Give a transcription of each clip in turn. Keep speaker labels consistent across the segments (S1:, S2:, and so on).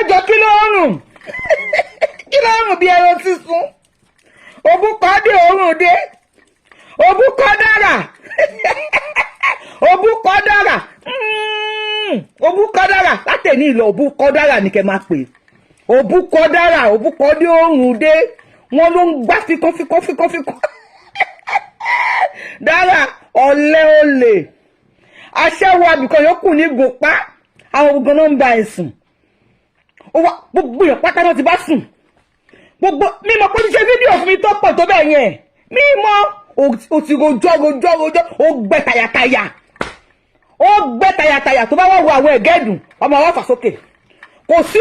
S1: ẹjọ́ kí ló ń rùn kí ló ń rùn bí ẹran sísun òbúkọ dé òórùn dé òbúkọ dára òbúkọ dára òbúkọ dára látẹ̀ní ìlọ òbúkọ dára ní kẹ́ máa pè òbúkọ dára òbúkọ dé òórùn dé wọn ló ń gbá fikọ́ dára ọ̀lẹ́ olè aṣẹ́wó abìkan yókù ní gòpá àwọn ogun náà ń ba ẹ̀sùn gbogbo èèyàn pátá náà ti bá sùn gbogbo mímọ pé ṣe fídíò fún mi tó pọ̀ tó bẹ́ẹ̀ yẹn mímọ o ti rojọ́ ó gbẹ tàyàtàyà tó bá wà wo àwọn ẹ̀gẹ́dùn ọmọ wa fà sókè kò sí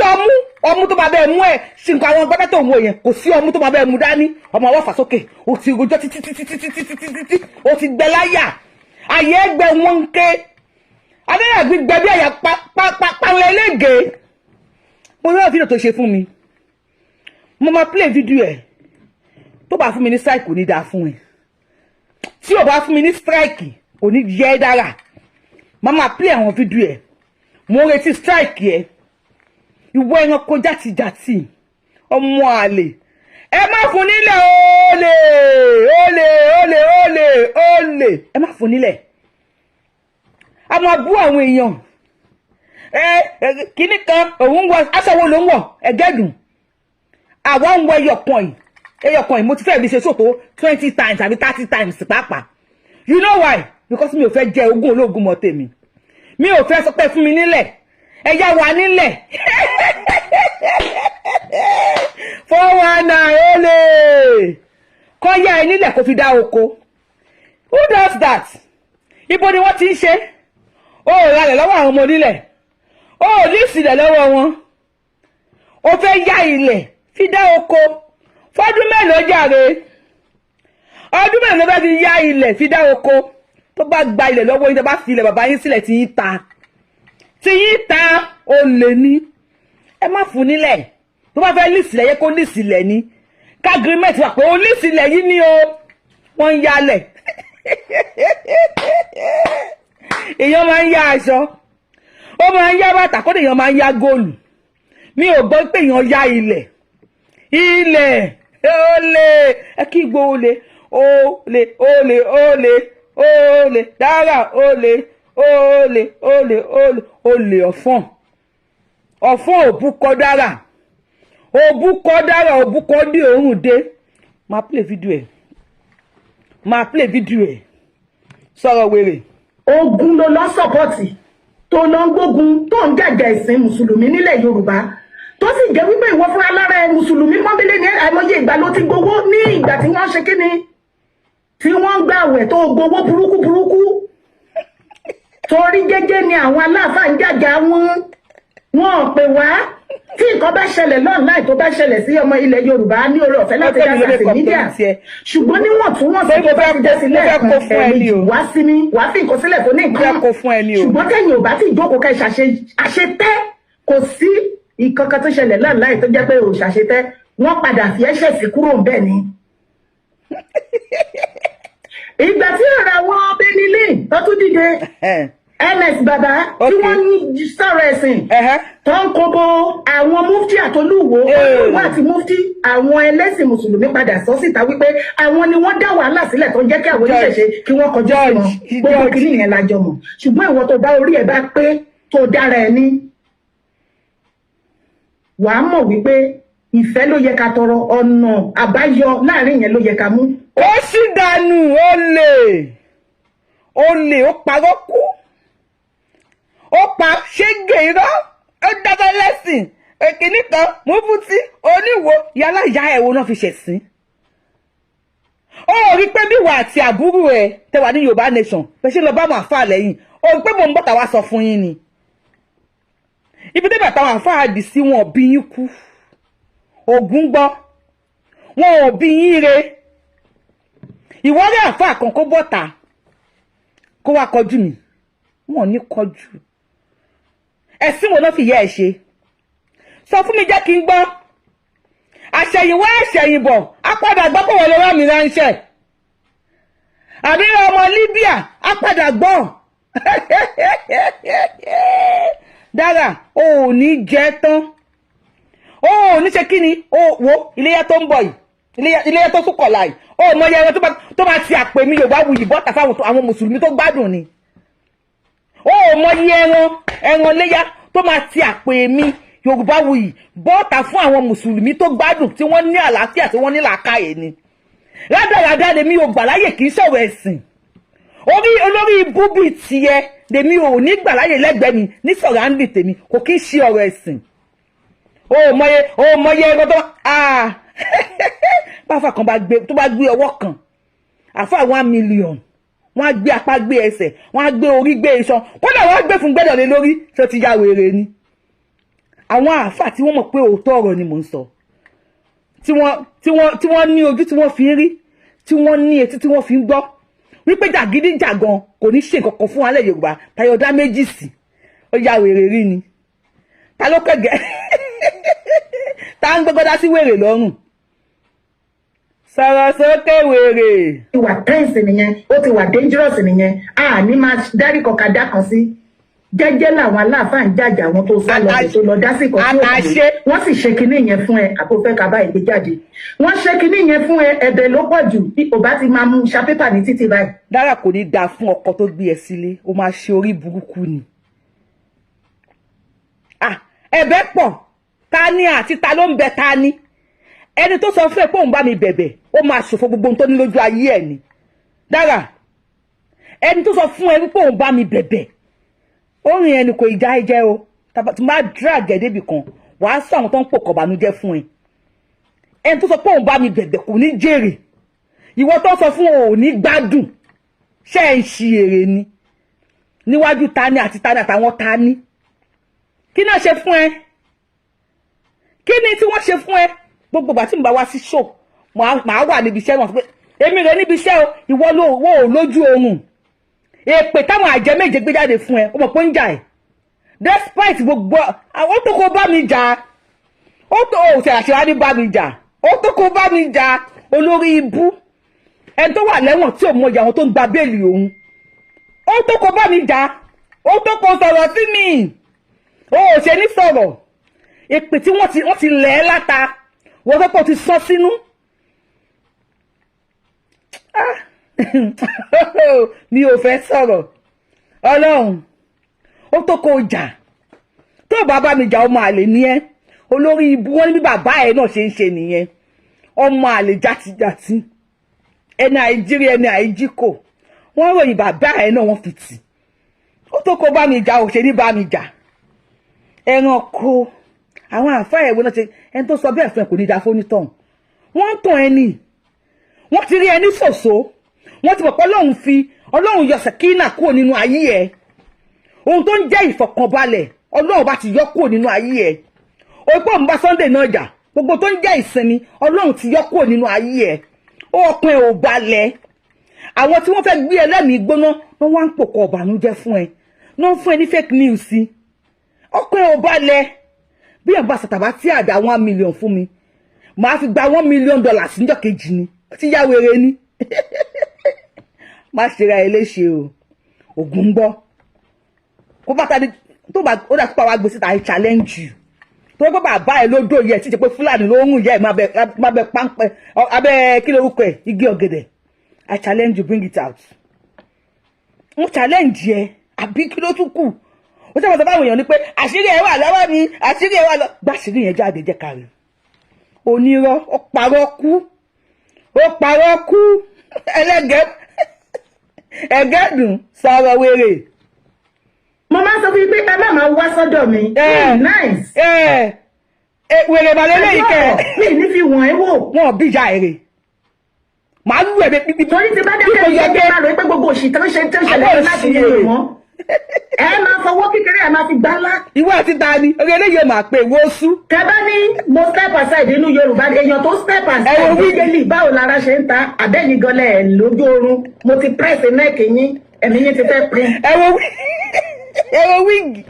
S1: ọmú tó bá bẹ́ẹ̀ mú ẹ̀ ṣì nǹkan àwọn gbọ́dọ̀ tó ń wo yẹn kò sí ọmú tó bá bẹ́ẹ̀ mú dání ọmọ wa fà sókè o ti rojọ́ títí o ti gbẹ láyà àyè ẹgbẹ́ wọn ń ké adéyàgbé gbẹ bí àyà pàwọn ẹlẹ́gẹ̀ẹ́ mo ní fídíò tó ṣe fún mi mo máa play fídíò ẹ̀ tó bá fún mi ní strike kò ní dáa fún ẹ tí ò bá fún mi ní strike kò ní yẹ dára máa play àwọn fídíò ẹ̀ mo retí strike ẹ̀ ìwọ ẹranko játijàti ọmọ àlè ẹ má fún nílẹ̀ olè ẹ má fún nílẹ̀ a máa bú àwọn èèyàn kíní kan òun wọ aṣọ wo ló ń wọ ẹgẹdùn àwa ń wọ ẹyọkan yìí mo ti fẹ́ bí ṣe sòtò 20 times àbí 30 times pàápàá you know why because mi ò fẹ́ jẹ ogún ológun mọ́ tèmi mi ò fẹ́ sọ pé fún mi nílẹ̀ ẹ̀yà wà nílẹ̀ 419 olè kọ́ yá ẹ nílẹ̀ kó fi dá oko who does that ibo ni wọ́n ti ń ṣe ó ralẹ̀ lọ́wọ́ àwọn ọmọ onílẹ̀ ó ní ìsìlẹ̀ lọ́wọ́ wọn ó fẹ́ yá ilẹ̀ fi dá oko fọ́dún mélòó jàre ọdún mélòó bá fi yá ilẹ̀ fi dá oko tó bá gba ilẹ̀ lọ́wọ́ yín tó bá fi ilẹ̀ bàbá yín sílẹ̀ tí yín ta olè ní ẹ má fún nílẹ̀ tó bá fẹ́ lísìlẹ̀ yẹ kó lísìlẹ̀ ní ká agreement wà pé ó lísìlẹ̀ yìí ni o wọ́n ń yálẹ̀ èèyàn máa ń yá aṣọ ó máa ń yá bàtà kódà èèyàn máa ń yá góòlù mi ò gbọ́ pé èèyàn yá ilẹ̀ olè ẹ kí gbó olè dára olè ọ̀fọ̀n òbúkọ dára òbúkọ dé òórùn dé máa play video ẹ̀ sọ̀rọ̀ wèrè.
S2: ogun ló lọ sọ́pọ̀tì tó lọ ń gbógun tó ń jàjà ìsìn mùsùlùmí nílẹ̀ Yorùbá tó sì jẹ́ wípé ìwọ fúnra lára ẹ mùsùlùmí pọ́nbélé ní àìmọye ìgbà ló ti gbowó ní ìgbà tí wọ́n ṣe kíni tí wọ́n ń gbààwẹ̀ tó gbowó burúkú torí gẹ́gẹ́ ni àwọn aláàfáà ń jàjà wọn pè wá tí nǹkan bá ṣẹlẹ̀ láì tó bá ṣẹlẹ̀ sí ọmọ ilẹ̀ Yorùbá ní orí ọ̀fẹ́ láti dá sí mídíà ṣùgbọ́n níwọ̀n tí wọ́n sì tó bá ti jẹ́ sílẹ̀ ẹ̀mí wá sí mi wá fi nǹkan sílẹ̀ tó ní nǹkan ṣùgbọ́n tẹ̀yìn ò bá ti jókòó ká àṣetẹ́ kò sí ìkankan tó ṣẹlẹ̀ láì tó jẹ́ pé ò ṣàṣetẹ́ wọ́n padà fi ẹ̀ṣẹ̀ sí kúrò ń bẹ̀ ni. ìgbà tí ọ̀rọ̀ àwọn Benilin tó tún dìde ms baba tí wọ́n ní sọ̀rọ̀ ẹ̀sìn tó ń kóbó àwọn mufti àtolúwo olúwo àti mufti àwọn ẹlẹ́sìn mùsùlùmí padà sọ síta wípé àwọn ni wọ́n dá wàhálà sílẹ̀ tó ń jẹ́ kí àwọn oníṣẹ̀ṣe kí wọ́n kọjá sí wọn gbogbo kìíní yẹn lájọ mọ̀ ṣùgbọ́n ìwọ tó bá orí ẹ̀ bá pé tó dára ẹ ní wàá mọ̀ wípé ìfẹ́ ló yẹ ká tọrọ ọ̀nà àbáyọ láàrin yẹn ló yẹ ká mú.
S1: ó sì dànù olè ó parọ́ kú ó pa ṣége irọ́ ó dábàá lẹ́sìn èkìní kan mufti oníwo yálà ìyá ẹ̀wò náà fi ṣẹ̀sìn. ó rí pé bí wà àti àbúrò ẹ̀ tẹwà ní Yorùbá nation pé ṣe lọ bá wọn àfáà lẹ́yìn ó rí pé mò ń bọ̀tà wá sọ fún yín ni ibi tẹ́ bàtà wọn àfáà dì sí wọn bí yín kú ògún gbọ́ wọn ò bí yín re ìwọ́rí àfáà kan kó bọ̀tà kó wá kọjú mi wọn ò ní kọjú ẹ̀sìn wo ló fi yẹ ẹ̀ ṣe sọ fún mi jẹ́ kí n gbọ́ àṣẹ̀yìnwá àṣẹ̀yìnbọ̀ á padà gbọ́ pé wọ́n lè rán mi ránṣẹ́ àbí ọmọ Libya á padà gbọ́ dára o ò ní jẹ́ tán ó ní ṣe kíni ó wo iléyá tó ń bọ̀ yìí iléyá tó tún kọ̀la yìí ó mọ iye ẹran tó máa ti àpè mi Yorùbáwùyí bọ́ta fáwọn àwọn mùsùlùmí tó gbádùn ni ó mọ iye ẹran léyá tó máa ti àpè mi Yorùbáwùyí bọ́ta fún àwọn mùsùlùmí tó gbádùn tí wọ́n ní àlàáfíà tí wọ́n ní làákàyè ni rádaràdà lèmi ò gbà láyè kì í sọ̀rọ̀ ẹ̀sìn olórí ibú bíi tiẹ̀ lèmi ò ní gbà láyè lẹ́gbẹ̀ẹ́ mi ní sọ̀rọ̀ àǹdì tèmi kò kí ń ṣe ọ̀rọ̀ ẹ̀sìn ó mọye ẹran tó báfà kan tó bá gbé ọwọ́ kan àfà 1 million wọ́n á gbé apá gbé ẹsẹ̀ wọ́n á gbé orí gbé iṣan kódà wọ́n á gbé fún gbẹ́dọ̀ lé lórí tó ti ya wèrè ni àwọn àfà tí wọ́n mọ̀ pé òótọ́ ọ̀rọ̀ ni mò ń sọ tí wọ́n ní ojú tí wọ́n fi ń rí tí wọ́n ní etí tí wọ́n fi ń gbọ́ wípé jàgídíjàgan kò ní ṣe nǹkan kan fún alẹ́ Yorùbá tayọ̀dá méjì sí ó ya wèrè rí ni ta ló kẹ̀gẹ́ ta ń gbọ́gbọ́dá sí wèrè lọ́rùn sọ̀rọ̀ sókè wèrè.
S2: ó ti wà tense nìyẹn ó ti wà dangerous nìyẹn a ní máa dárí kọkàdá kan sí jẹ́jẹ́ làwọn aláàfáà ń jàjà àwọn tó sá lọ tó lọ dá sí ìkọ́ tí wọ́n sì ṣe kinní yẹn fún ẹ àpòfẹ́ kaba ìgbé jáde wọ́n ṣe kinní yẹn fún ẹ ẹ̀bẹ̀ ló pọ̀ jù bí ò bá ti máa mú ṣapépà ní títì báyìí.
S1: Dára kò ní dáa fún ọkọ tó gbé ẹ sílé ó máa ṣe orí burúkú ni. Ẹ̀bẹ̀ pọ̀ ta ni àti ta ló ń bẹ ta ni ẹni tó sọ fún ẹ pé òun bá mi bẹ̀bẹ̀ ó máa ṣòfò gbogbo ohun tó ní lójú ayé ẹ ni. Dára ẹni tó sọ fún ẹ pé òun bá mi bẹ̀bẹ̀ orin ẹni kò ìjà ẹjẹ o tí máa drag ẹ débi kan wàá sọ àwọn tó ń pò kọ̀bánújẹ́ fún ẹ ẹni tó sọ pé òun bá mi bẹ̀bẹ̀ kò ní jèrè ìwọ tó sọ fún òun ò ní gbádùn ṣé ń ṣi èrè ni níwájú tani àti tani àtàwọn tani kí náà ṣe fún ẹ kí ni tí wọ́n ṣe fún ẹ gbogbo ìgbà tí mo bá wá sí show màá wà níbi iṣẹ́ náà pé èmi rẹ níbi iṣẹ́ o ìwọ ò lójú oorun èpè táwọn àjẹ méje gbé jáde fún ẹ ó mọ̀ pé ń jà ẹ̀ despite gbogbo ó tó kó bá mi jà ó tó òṣèlú àṣewá ní bá mi jà ó tó kó bá mi jà olórí ibú ẹni tó wà lẹ́wọ̀n tí ò mọ ìyàwó tó ń gba béèlì òun ó tó kó bá mi jà ó tó kó sọ̀rọ̀ sí mi ó ṣe ní sọ̀rọ̀ èpè tí wọ́n ti lẹ̀ ẹ́ láta wọ́n tó kó ti sọ sínú. Mi ò fẹ́ sọ̀rọ̀ Ọlọ́run ó tó kó jà tó bàbá mi jà ọmọ àlè ní ẹ olórí ibú wọn ní bí bàbá ẹ náà ṣe ń ṣe nìyẹn ọmọ àlè játijàti ẹni àìjírí ẹni àìjíkò wọn ròyìn bàbá ẹ náà wọn fi tì ó tó kó bá mi jà ò ṣe ní bá mi jà ẹranko àwọn àfáà ẹ̀wọ̀n náà ṣe ẹni tó sọ bẹ́ẹ̀ fún ẹ kò ní da fónítàn wọ́n ń tàn ẹni wọ́n ti rí ẹni ṣòṣó wọ́n ti mọ̀ pé Ọlọ́run yọ sẹ̀kínà kúrò nínú ayé ẹ̀ ohun tó ń jẹ́ ìfọ̀kànbalẹ̀ Ọlọ́run bá ti yọ kúrò nínú ayé ẹ̀ òpó ń bá Sunday náà jà gbogbo tó ń jẹ́ ìsinmi Ọlọ́run ti yọ kúrò nínú ayé ẹ̀ ọkàn ẹ̀ ò balẹ̀ àwọn tí wọ́n fẹ́ gbé ẹlẹ́mìí gbóná wọ́n wá ń pòkọ ọ̀bànújẹ́ fún ẹ náà fún ẹ ní fake news sí ọkàn ẹ̀ ò balẹ̀ bí ẹ̀ bá sàtàbá tí àdá 1 million fún mi màá fi gba $1 million níjọ́ kejì ni tí yá wèrè ni má ṣe ra eléṣe o ògùn ń bọ̀ kó bá tani tó bá ó dà tó wá gbé síta I challenge you tó bá bàbá ẹ lódò yẹ tí ṣe pé Fúlàní ló ń yẹ má bẹ páńpẹ́ abẹ́ kí lórúkọ ẹ igi ọ̀gẹ̀dẹ̀ I challenge you bring it out mo challenge ẹ àbí kí ló tún kù ó sábà sọ fáwọn èèyàn ni pé àṣírí ẹ wà lọ́wọ́ mi àṣírí ẹ wà lọ gbàṣírí yẹn jáde jẹ́ kárí onírọ́ ó parọ́ kú ẹgẹ́dùn sọ̀rọ̀ wèrè.
S2: mo máa ń sọ fún yín pé ẹ má máa wá sọ́dọ̀ mi. Nice.
S1: Wèrè màlẹ́ lẹ́yìn kẹ́.
S2: mi ní fi wọ̀n ẹ́ wò.
S1: Wọ́n bíjà èrè. Màá lù ẹ̀ bí.
S2: torí ti bá dákẹ́ ní ẹgbẹ́ máa rò pé gbogbo òṣì tó ń ṣẹlẹ̀ láti yé wọn. ẹ máa fọwọ́ kékeré ẹ máa fi gbá ńlá.
S1: Ìwọ àti ta ni orí eléyìí máa pè wó sú.
S2: Kẹ́bá ní mo step aside nínú Yorùbá èèyàn tó step aside bíbélì báwo lára ṣe ń ta àbẹ́ni gọlẹ̀ ẹ̀ lójú oorun mo ti press neck yín ẹ̀mí yín ti fẹ́ pin.
S1: ẹ wo wíìgì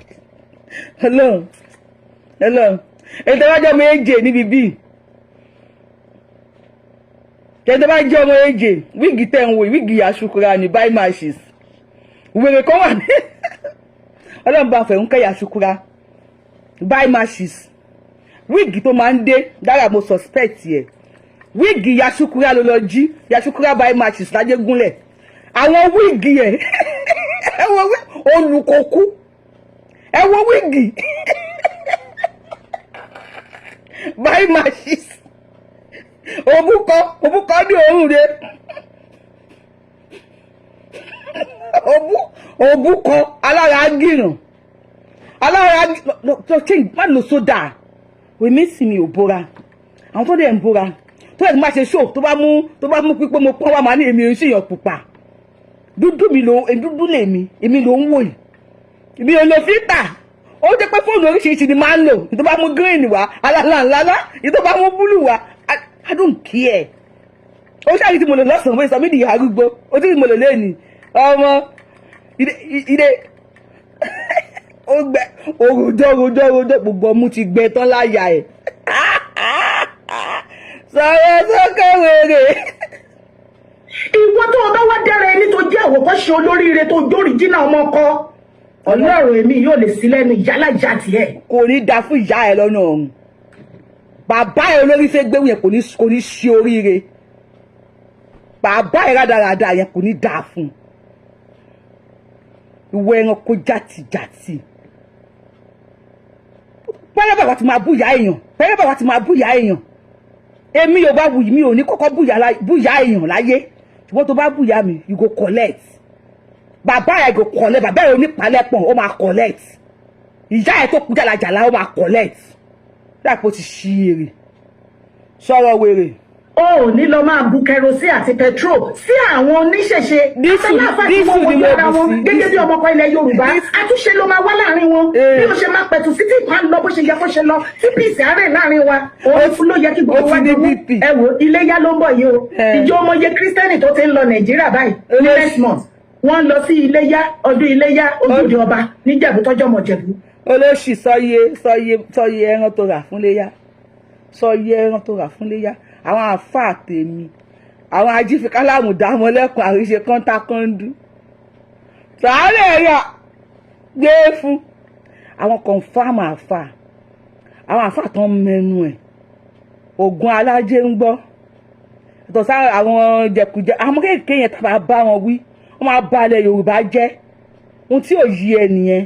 S1: Ọlọ́run ètò ìwájú ọmọ èjè níbi bíi ètò ìwájú ọmọ èjè wíìgì tẹ̀ ń wò wíìgì àṣùkúra ní buy matches wèrè kan wà ní Ọlọ́run bá fẹ̀ ń kẹ́yà àṣùkúra buy matches wíìgì tó máa ń dé Dara mo suspect yẹ wíìgì Yasukura ló lọ jí Yasukura by matches lájẹgúnlẹ̀ àwọn wíìgì yẹn ẹ wo olùkókú ẹ wo wíìgì by matches òbúkọ ní òórùn rẹ òbúkọ alára gíràn alára tó change má lò sódà wèmí sì mi ò bóra àwọn tó dẹ̀ ń bóra tó dẹ̀ má ṣe show tó bá mú pípé mo pọ́n wá máa ní èmi ò ń ṣèyàn pupa dúdú lèmi èmi ló ń wò yìí èmi ò lo fítà ó jẹ́ pé fóònù oríṣiríṣi ni máa ń lò tó bá mú green wá alálàńlá tó bá mú blue wá I don't care ó ṣáà tí mo lò lọ́sàn-án mo sọ mí di arúgbó ó tí mo lò lẹ́ni ọmọ ìdè ó gbẹ òròjọ́ gbogbo ọmú ti gbẹ tán láyà ẹ̀ sọ̀rọ̀ sókè wèrè.
S2: Ìwọ tó o bá wá dára ẹni tó jẹ́ àwòkọ́ṣe olóríire tó jórí jìnnà ọmọ kọ Ọlọ́run èmi yóò lè sí lẹ́nu ìyálà ìjà tiẹ̀.
S1: Kò ní da fún ìyá ẹ lọ́nà ọ̀run bàbá ẹ olórí fẹ́ gbéwò yẹn kò ní ṣe oríire bàbá ẹ rádaràda yẹn kò ní da fún ìwọ ẹranko jàtìjàtì pẹ́rẹ́ bàbá ti máa búyà èèyàn èmi yóò bá wuyì mi ò ní kọ́kọ́ búyà èèyàn láyé ṣùgbọ́n tó bá búyà mi you go collect bàbá ẹ̀ go collect bàbá ẹ̀ onípalẹ́pọ̀n ó máa collect ìyá ẹ̀ tó kú jàlàjàlà ó máa collect dáàpọ̀ ti ṣí èrè sọ̀rọ̀ wèrè.
S2: O ò ní lọ máa bu kẹrosí àti petrol sí àwọn oníṣẹ̀ṣe àtàláfà tí wọ́n wọ́n yára wọn gẹ́gẹ́ bí ọmọkọ ilẹ̀ Yorùbá àtúnṣe ló máa wá láàrin wọn bí ó ṣe máa pẹ̀tù sí tí ìkan lọ bó ṣe yẹ kó ṣe lọ tí píìsì àárẹ̀ láàrin wa òun fún ló yẹ kí gbogbo wa gbogbo ẹ wò iléyá ló ń bọ̀ yìí o ìjọ ọmọye kírísítẹ́nì tó ti ń lọ Nàìjíríà báyìí ní next month wọ́n lọ sí iléyá ọdún iléyá Ojúde Ọba níjẹ̀bú tọ́jọ́ mọ̀ Jẹ̀bú.
S1: Olóṣì sọyẹ ẹran tó rà fún léyá sọyẹ ẹran tó rà fún léyá àwọn àfáà tèmi àwọn ajífikálàmù dámọ lẹ́kùn àríṣe kọ́ńtàkọ́ńdú sàárẹ̀ ẹ̀yà gbé fún àwọn kọ̀ǹfàmù àfáà àwọn àfáà tó ń mẹ́nu ẹ̀ ògùn alájẹ ń gbọ́ ìtọ̀ sára àwọn jẹkùjẹ àwọn kéèké yẹn tàbá bá wọn wí wọ́n máa balẹ̀ Yorùbá jẹ́ ohun tí ò yí ẹ nìyẹn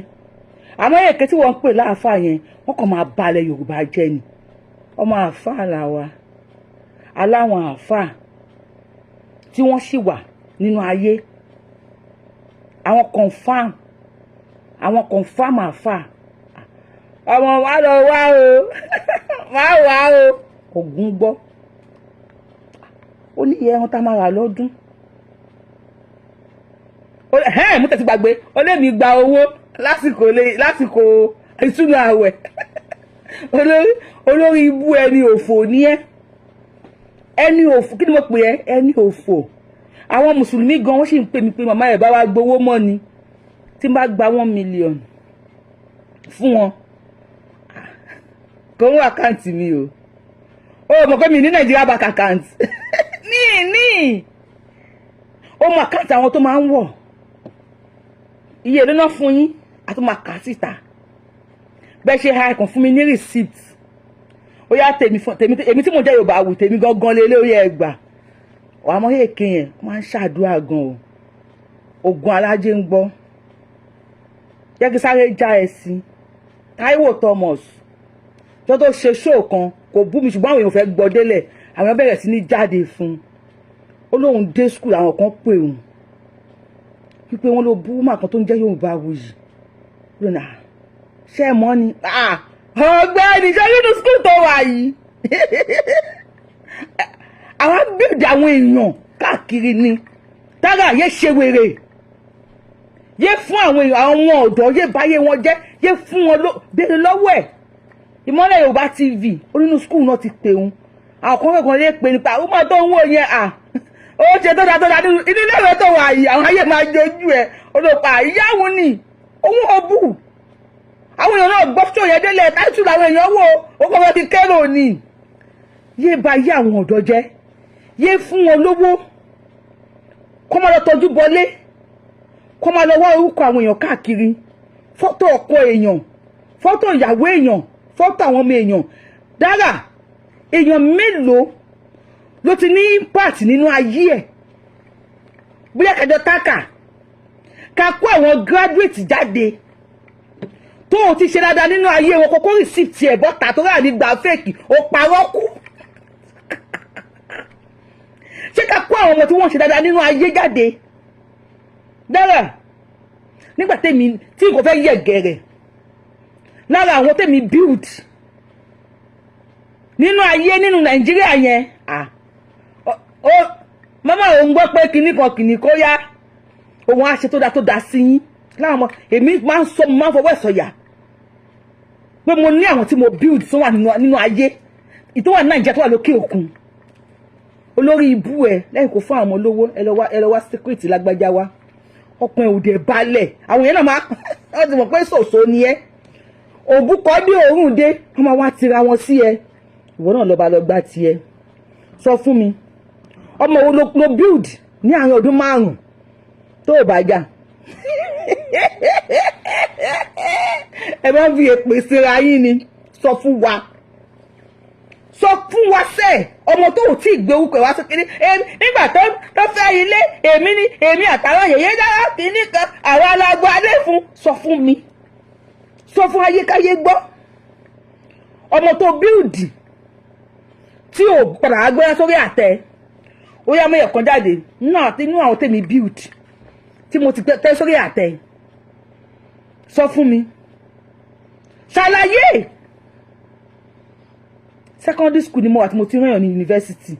S1: àmọ́ èké tí wọ́n ń pè láàfáà yẹn wọ́n kàn máa balẹ̀ Yorùbá jẹ́ ni ọmọ àfáà làwa aláwọn àfáà tí wọ́n sì wà nínú ayé àwọn confam àfáà ọmọ wa lọ wá o wá o Ògún gbọ́ ó ní ẹran tá máa rà lọ́dún mú tẹ̀sí gbàgbé ọlẹ́mi gba owó lásìkò ìtúnu àwẹ̀ olórí ibú ẹni òfò ní ẹni òfò kí ni mo pè ẹ́ ẹni òfò àwọn mùsùlùmí gan wọ́n sì ń pè mí pé màmá ẹ̀ bá wá gbowó mọ́ ni tí n bá gba 1 million fún wọn kò ń wá àkáǹtì mi o mọ̀ pé mi ní Nàìjíríà bank account ní ó mọ àkáǹtì àwọn tó máa ń wọ̀ iye ìlú náà fún yín àti máa kà síta bẹ́ẹ̀ ṣe ha ẹ̀kàn fún mi ní receipt ó yá èmi tí mo jẹ́ Yorùbá wù tèmi gangan lélẹ́ ó yẹ ẹgbà àmọ́ èké yẹn máa ń ṣàdúrà gan o Ògùn alájẹ ń gbọ́ jẹ́ kí sáré já ẹ sí Táíwò Thomas tó tó ṣe show kan kò bú mi ṣùgbọ́n àwọn èèyàn fẹ́ gbọ́ délẹ̀ àwọn èèyàn bẹ̀rẹ̀ sí ní jáde fún ó lóun dé school àwọn kan pè òun wípé wọ́n ló bú mà kan tó ń jẹ́ Yorùbáwùyí lónà ṣé ẹ mọ̀ ni ọ̀gbẹ́ni ṣe nínú school tó wà yìí àwọn bíìdì àwọn èèyàn káàkiri ni Dara yé ṣe wèrè yé fún àwọn èèyàn àwọn ọ̀dọ́ yé báyé wọn jẹ́ yé fún wọn béèrè lọ́wọ́ ẹ̀ Ìmọ́lẹ̀ Yorùbá TV onínú school náà ti pè òun àwọn kan lè pè nípa àwọn ọmọ tó ń wò yẹn ó ṣe tó dáa nínú ilé ìwé tó wà yìí àwọn ayé máa jojú ẹ olùpà ìyáwó ni òun ọbù àwọn èèyàn náà gbọ́ tó yẹ délẹ̀ táìtù làwọn èèyàn wò ó kọ́ ti kẹ́rò ni yé ba yé àwọn ọ̀dọ́ jẹ́ yé fún wọn lówó kó máa lọ tọ́jú bọlé kó máa lọ wá orúkọ àwọn èèyàn káàkiri fọ́tò ọkọ èèyàn fọ́tò ìyàwó èèyàn fọ́tò àwọn ọmọ èèyàn DARA èèyàn mélòó ló ti ní impact nínú ayé ẹ̀ bóyá kájọ tákà ká kó àwọn graduate jáde tó o ti ṣe dáadáa nínú ayé wọn kókó receipt ẹ̀ bọ́ta tó rà ní gbà fake ó parọ́ kú ṣé ká kó àwọn ọmọ tí wọ́n ṣe dáadáa nínú ayé jáde DARA nígbà tèmi tí kò fẹ́ yẹ gẹ̀rẹ̀ lára àwọn tèmi build nínú ayé nínú Nàìjíríà yẹn mama òun gbọ́ pé kinní kó yá òun á ṣe tó dá sí yín láwọn ọmọ èmi máa ń fọwọ́ ẹ̀ sọ̀yà pé mo ní àwọn tí mo build tó wà nínú ayé ìtọ́ wà ní Nàìjíríà tó wà lókè òkun olórí ibú ẹ lẹ́yìn kó fún àwọn olówó ẹ lọ wá secret lágbájá wa ọkùnrin òde balẹ̀ àwọn yẹn náà máa wọ́n ti mọ̀ pé ṣòṣò ni ẹ́ òbúkọ dé òórùn dé wọ́n máa wá tira wọn sí ẹ ìwọ náà lọ́ba lọ gbá tiẹ̀ sọ fún mi ọmọ wo ló build ní àárín ọdún 5 tó ò bá jà ẹ máa ń fi èpè síra yín ni sọ fún wa sẹ́ ọmọ tó ò tí ì gbé orúkọ wá sókè nígbà tó fẹ́ ilé èmi àtàwọn yèyé DARA kìíní kan àwọn alágbó alẹ́ fún sọ fún mi sọ fún ayékáyé gbọ́ ọmọ tó build tí ò padà agbára sórí àtẹ ó yá mẹ́yọ̀ kan jáde nínú àwọn tèmi build tí mo ti tẹ́ sórí àtẹ sọ fún mi ṣàlàyé secondary school ni mo wà tí mo ti rán yàn ní university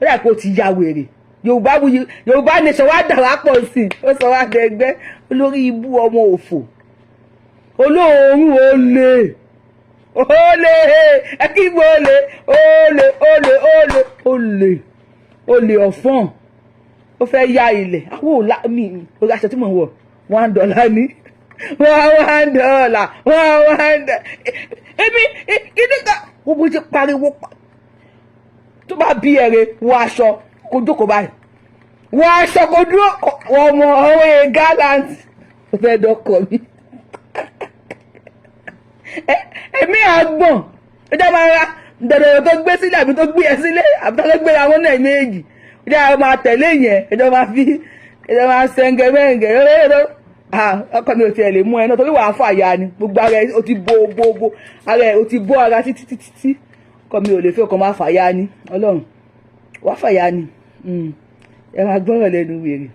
S1: ó yà pé ó ti ya wèrè Yorùbá nation wá dà wá pọ̀ sí ó sọ wá dẹgbẹ́ olórí ibú ọmọ òfò olóòórùn olè ẹkígbó olè ọ̀fọ́n ó fẹ́ ya ilẹ̀ àwọn òlà mi orí aṣọ tí mo wọ̀ $1 ní $1 èmi kíníkà gbogbo ti pariwo tó bá bí ẹ̀rẹ̀ wọ aṣọ kó jókòó báyìí wọ aṣọ kó dúró ọmọ ọwọ́ gallant ó fẹ́ dọ́kọ̀ mi èmi àgbọ̀n ẹjọ́ máa ra dẹ̀dẹ̀rẹ̀ tó gbé sílẹ̀ àbí tó gbé ẹ sílẹ̀ àbí tó gbé àwọn náà méjì ẹjọ́ máa tẹ̀lé yẹn ẹjọ́ máa sẹ́ńgẹ̀ mẹ́ǹgẹ̀ ọkọ mi ò tiẹ̀ lè mú ẹ náà torí wàá fàyà ni gbogbo ara ẹ ó ti bo ara ẹ ó ti bọ́ ara títí ọkọ mi ò lè fi ọkọ máa fàyà ni Ọlọ́run wàá fàyà ni ẹ máa gbọ́rọ̀ lẹ́nu wèrè.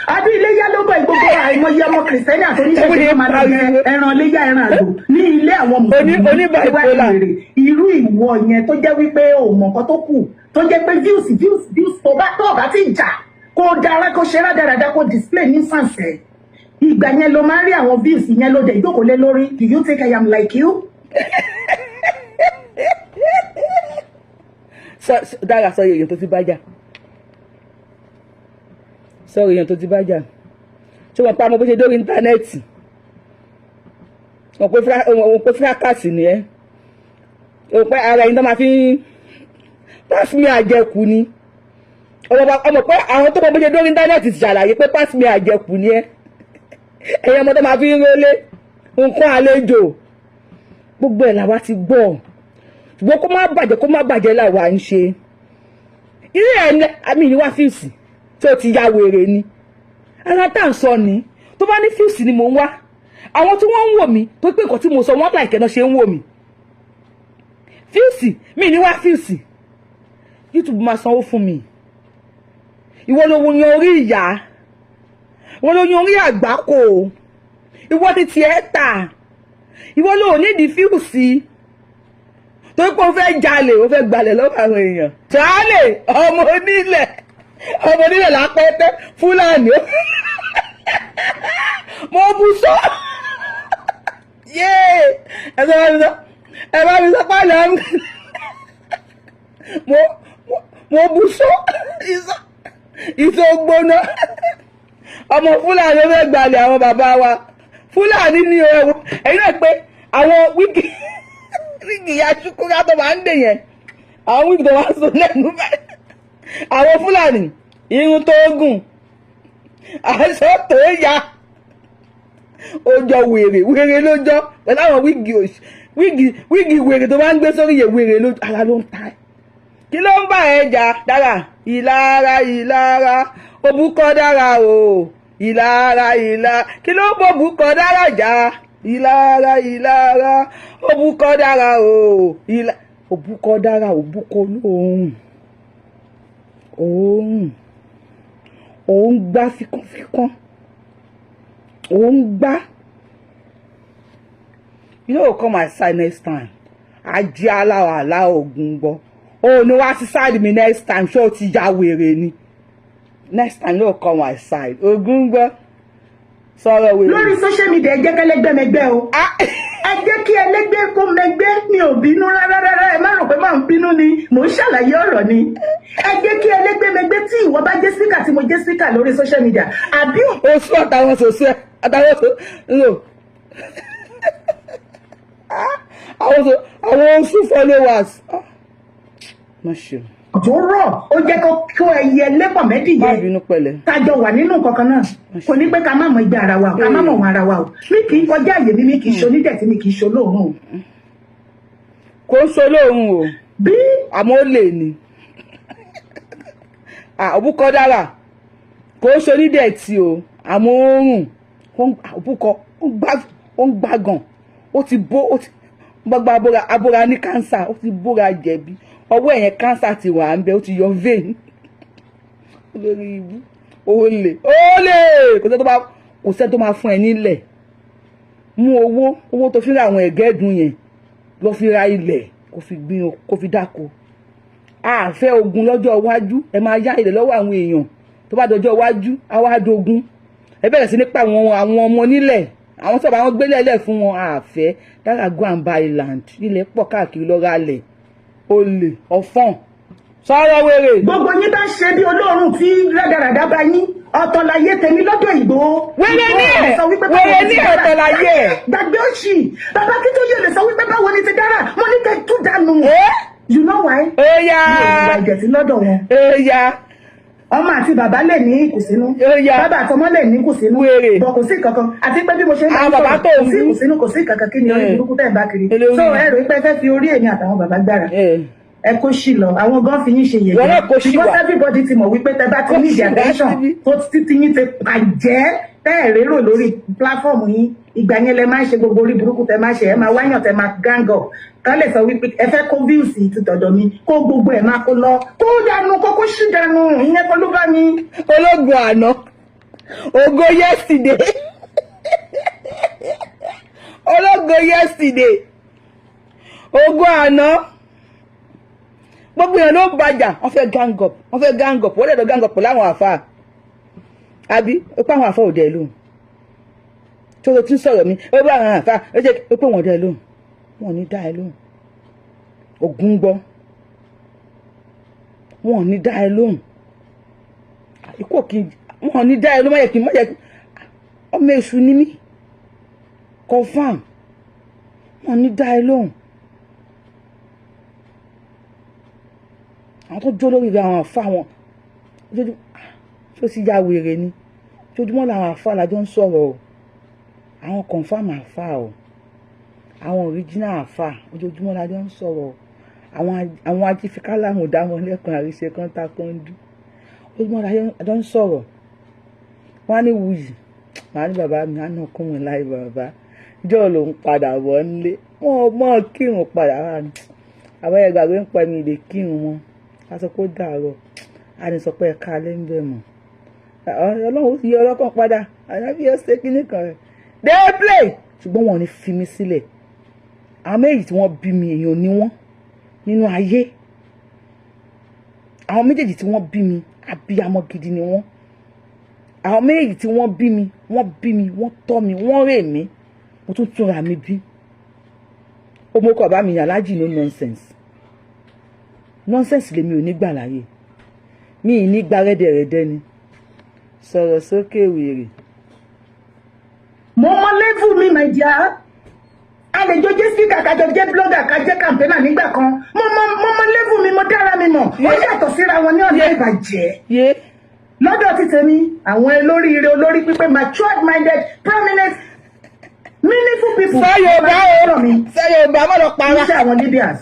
S2: Adé iléyá ló bá gbogbo àìmọye ọmọ kìrìsìtẹ́nì àtòníṣẹ́ṣẹ́ máa lọ ẹran iléyá ẹran àgbò ní ilé àwọn mùsùlùmí irú ìwọ yẹn tó jẹ́ wípé òmò nǹkan tó kù tó jẹ́ pé views tó bá ti jà kó dára kó ṣe rádaràdà kó display ní sànsẹ̀ ìgbà yẹn ló máa ń rí àwọn views yẹn ló dé ìjókòó lé lórí. Do you think I am like you?
S1: DARA sọ èèyàn tó ti bá jà sọ̀rọ̀ èèyàn tó ti bá jà ṣé wọ́n pa ọmọ bó ṣe dórí íńtánẹ́ẹ̀tì wọ́n pé fúrákàsì ni ẹ́ wọ́n pé ara ẹni tó máa fi pásímì àjẹkù ni ọmọ pé àwọn tó mọ bó ṣe dórí íńtánẹ́ẹ̀tì ti ṣàlàyé pé pásímì àjẹkù ni ẹ́ ẹ̀yìn ọmọ tó máa fi ń rólé nǹkan àlejò gbogbo ẹ̀ làwa ti gbọ́ ṣùgbọ́n kó má bàjẹ́ làwa ń ṣe ilé ẹ̀ àmì ìníwá fíìsì tí ó ti ya wèrè ni ara tá à ń sọ ni tó bá ní fíìsì ni mò ń wá àwọn tí wọ́n ń wò mí tó pé nǹkan tí mo sọ wọ́n láìkẹ́ náà ṣe ń wò mí fíìsì mi ní wá fíìsì YouTube máa sanwó fún mi ìwọ ló yan orí ìyá ìwọ ló yan orí àgbákò ìwọ ti tiẹ̀ tà ìwọ ló nídìí fíìsì tó pé ó fẹ́ jalè ó fẹ́ gbalẹ̀ lọ́wọ́ àwọn èèyàn jalè ọmọ onílẹ̀ lápẹ́tẹ́ Fúlàní mo bú sọ ẹ bá mi sọ pálẹ̀ mo bú sọ ìṣògbóná ọmọ Fúlàní fẹ́ gbalẹ̀ àwọn bàbá wa Fúlàní ní ẹwọ ẹ̀yìn náà pé àwọn wíìgì ya ṣúkúrá tó máa ń dè yẹn àwọn wíìgì tó máa ń so lẹ́nu báyìí àwọn Fúlàní irun tó gùn aṣọ tó ya ó jọ wèrè ló jọ pẹ̀lú àwọn wíìgì wíìgì wèrè tó máa ń gbé sórí yẹ wèrè ló ara ló ń ta ẹ́. Kí ló ń bá ẹ jà dára ìlara òbúkọ dára o ìlara kí ló ń bọ̀ òbúkọ dára jà ìlara òbúkọ dára o òbúkọ dára òbúkọ lóòrùn òun gbá fíkánfíkán òun gbá. You know, come my side next time. Ajé aláwọ̀ aláwọ̀ ògùn gbọ́. Oh, no, wá sí side mi next time. Ṣé o ti ya wèrè ni? Next time, no, come my side. Ògùn gbọ́. Sọ̀rọ̀ wèrè. Lórí social media, ẹ jẹ́ kí ẹlẹ́gbẹ́ mẹgbẹ́ o. Ẹ jẹ́ kí ẹlẹ́gbẹ́ kó mẹgbẹ́. Mi ò bínú rárá. Ẹ má rò pé máa ń bínú ni. Mò ń ṣàlàyé ọ̀rọ̀ ni. Ẹ jẹ́ kí ẹlẹ́gbẹ́ mẹgbẹ́ tí ìwọ bá jẹ́ speaker tí mo jẹ́ speaker lórí social media. Àbí o sún àtàwọn sòsú ẹ̀. Àtàwọn sòsú. Àwọn oṣù followers. Má ṣe. Ọjọ́ rọ̀ ó jẹ́ kó ẹyẹ lẹ́pọ̀ méjì yẹ. Má bínú pẹ̀lẹ́. Kájọ wà nínú kankan náà. Kò ní pé ká má mọ ẹgbẹ́ ara wa o, ká má mọ̀ wọn ara wa o. Mi kì í kọjá àyè mi kì í ṣe onídẹ̀tí mi kì í ṣe olóòórùn o. Kò ń ṣe olóòórùn o. Bí àmọ́ ó lè ní. Òbúkọ dára. Kò ń ṣe onídẹ̀tí o. Àmọ́ òórùn. Òbúkọ ó ń gbàgàn. Ó ti gbogbo abóra ní cancer, ó ti bóra jẹ̀bi. Ọwọ́ ẹ̀yẹn cancer ti wà ń bẹ, ó ti yọ vein. Olórí ibú. Olè. Kò sẹ́ tó máa fún ẹ nílẹ̀. Mú owó tó fi ra àwọn ẹ̀gẹ́dùn yẹn lọ fi ra ilẹ̀ kó fi gbin kó fi dáko. A fẹ́ ogun lọ́jọ́ iwájú. Ẹ máa yá ilẹ̀ lọ́wọ́ àwọn èèyàn. Tó bá dọjọ́ iwájú, á wá dogun. Ẹ bẹ̀rẹ̀ sí nípa àwọn ọmọ nílẹ̀. Àwọn tó bá wọn gbélé ẹlẹ́ fún wọn àfẹ́. Dára go and buy land. Ilẹ̀ pọ̀ káàkiri lọ́ra lẹ̀. Olè ọ̀fọ̀n. Sọ̀rọ̀ wèrè. Gbogbo yín bá ń ṣe bí olóòórùn tí rádaràdá bá yín. Ọ̀tọ̀ láyé tèmi lọ́dọ̀ ìgbò. Wèrè ní ẹ̀ ọ̀tọ̀ láyé ẹ̀. Gbàgbé òṣì. Bàbá kí tó yẹ lè sọ wípé báwo ni ti dára. Mo ní kẹ́ tú dànù. You know why? Oya. Mi ò gba ìjẹ̀sí lọ́dọ̀ wọn. Oya. Ọmọ àti bàbá lè ní ìkùnsínú. Bàbá àtọmọ lè ní ìkùnsínú. Bọ̀ kò sí kankan. Àti pé bí mo ṣe ń bá sọ̀rọ̀ kò sí ìkùnsínú kò sí kankan kí ni orí burúkú tẹ̀ ń bá kiri. So ẹ̀rọ ìpẹ́ fẹ́ fi orí èmi àtàwọn bàbá gbára. Ẹ kó sí lọ. Àwọn gan fi yín ṣe yẹ̀yẹ́. Because everybody ti mọ̀ wípé tẹ bá ti ní ìdí attention tó títí yín ti bàjẹ́ tẹ́ ẹ̀ rérò lórí platform yín. Ìgbà yẹn lẹ máa ń ṣe gbogbo orí burúkú tẹ máa ṣe. Ẹ máa wáyàn tẹ máa gang up. Kán lè sọ wípé ẹ fẹ́ kó views ti tọ̀dọ̀ mi kó gbogbo ẹ̀ máa kó lọ kó dànù kókó sí dànù ìyẹn kó ló bá mi. Ológun àná ògo yesterday ológo yesterday ògo àná gbogbo èèyàn ló bàjà wọ́n fẹ́ gang up wọ́n lè lọ gang up láwọn àfáà àbí ó pa àwọn àfáà òde lóhùn tó o tún sọ̀rọ̀ mi ó bá àwọn àfáà ó jẹ́ pé wọ́n dẹ lóhùn wọn ní dá ẹ lóhùn ògún gbọ́ wọn ní dá ẹ lóhùn ikú òkè wọn ní dá ẹ lóhùn mọ̀yẹ̀ kí ọmọ èṣù ní mí confam wọn ní dá ẹ lóhùn àwọn tó jó lórí àwọn àfa wọn tó sì ya wèrè ni ojoojúmọ́ làwọn àfa làjọ ń sọ̀rọ̀ o àwọn confam àfa o àwọn original àfà ojoojúmọ́ la jọ ń sọ̀rọ̀ àwọn ajífiká láwọn òdáwọn lẹ́kàn àríṣe kan ta kan dú ojoojúmọ́ la jọ ń sọ̀rọ̀ wọ́n á ní Wuyì màá ní bàbá mi á náà kún mi láì bàbá ìjọ ló ń padà bọ̀ nílé wọ́n mọ̀ kírun padà wà ní àwọn ẹgbàgbé ń pa mi lè kírun wọn ká sọ pé ó dàrọ̀ á ní sọ pé ẹ̀ka alẹ́ ń bẹ̀ mọ̀ ọlọ́run ti yẹ ọlọ́kàn padà àyàfi ẹsẹ̀ kínní kan rẹ̀ dey play ṣùgbọ́n wọn ò ní fi mí sílẹ̀ àwọn méjì tí wọ́n bí mi èèyàn ni wọ́n nínú ayé àwọn méjèèjì tí wọ́n bí mi abiyamọ gidi ni wọ́n àwọn méjèèjì tí wọ́n bí mi wọ́n tọ́ mi wọ́n rè mí mo tún túnra mi bí ó mọ kọ bá mi yàn lájì no nonsense lèmi ò ní gbà láyé mi ì ní gba rẹ́dẹ̀rẹ́dẹ́ ni sọ̀rọ̀ sókè wèrè. mo mọ lẹ́fù mi nàìjíríà a lè jọ jẹ́ speaker kájọ jẹ́ blogger kájẹ́ campaigner nígbà kan mo mọ lẹ́fù mi mo dára mi mọ̀ ó yàtọ̀ síra wọn ní ọ̀nà ìbàjẹ́ lọ́dọ̀ ti tèmi àwọn olóríire olórí pípé matured minded prominent
S2: meaningful people.
S1: Sọ Yorùbá má lọ para.
S2: Iṣẹ́ àwọn Libyans.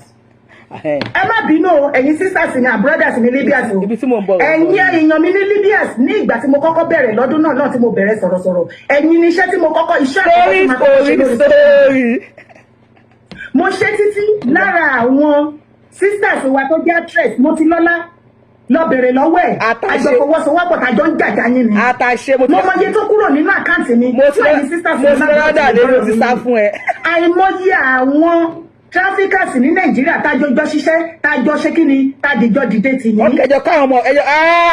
S2: Ẹ má bínú ẹ̀yin sisters ni and brothers ní Libyans o. Ẹ̀yin èèyàn mi ní Libyans ní ìgbà tí mo kọ́kọ́ bẹ̀rẹ̀ lọ́dún náà tí mo bẹ̀rẹ̀ sọ̀rọ̀sọ̀rọ̀. Ẹ̀yin ni iṣẹ́ tí mo kọ́kọ́ iṣẹ́ àkọ́kọ́ tí mo kọ́kọ́ ṣe lórí. Mo ṣe títí lára àwọn sisters wa tó jẹ́ actress mo ti lọ́lá lọ bẹ̀rẹ̀ lọ́wọ́ ẹ̀. Àjọ fọwọ́sowọ́pọ̀ tàjọ ń jàjà yín ni. Mo mọye tó kúrò nínú àkáǹtì mi. Mo ti rọ́dà lé mo ti sá fún ẹ. Àìmọye àwọn traffickers ní Nàìjíríà tájọjọ ṣiṣẹ́ tájọ ṣe kí ni tádìjọ dìde tì yín.
S1: Ọkẹjọ káwọn ọmọ ẹjọ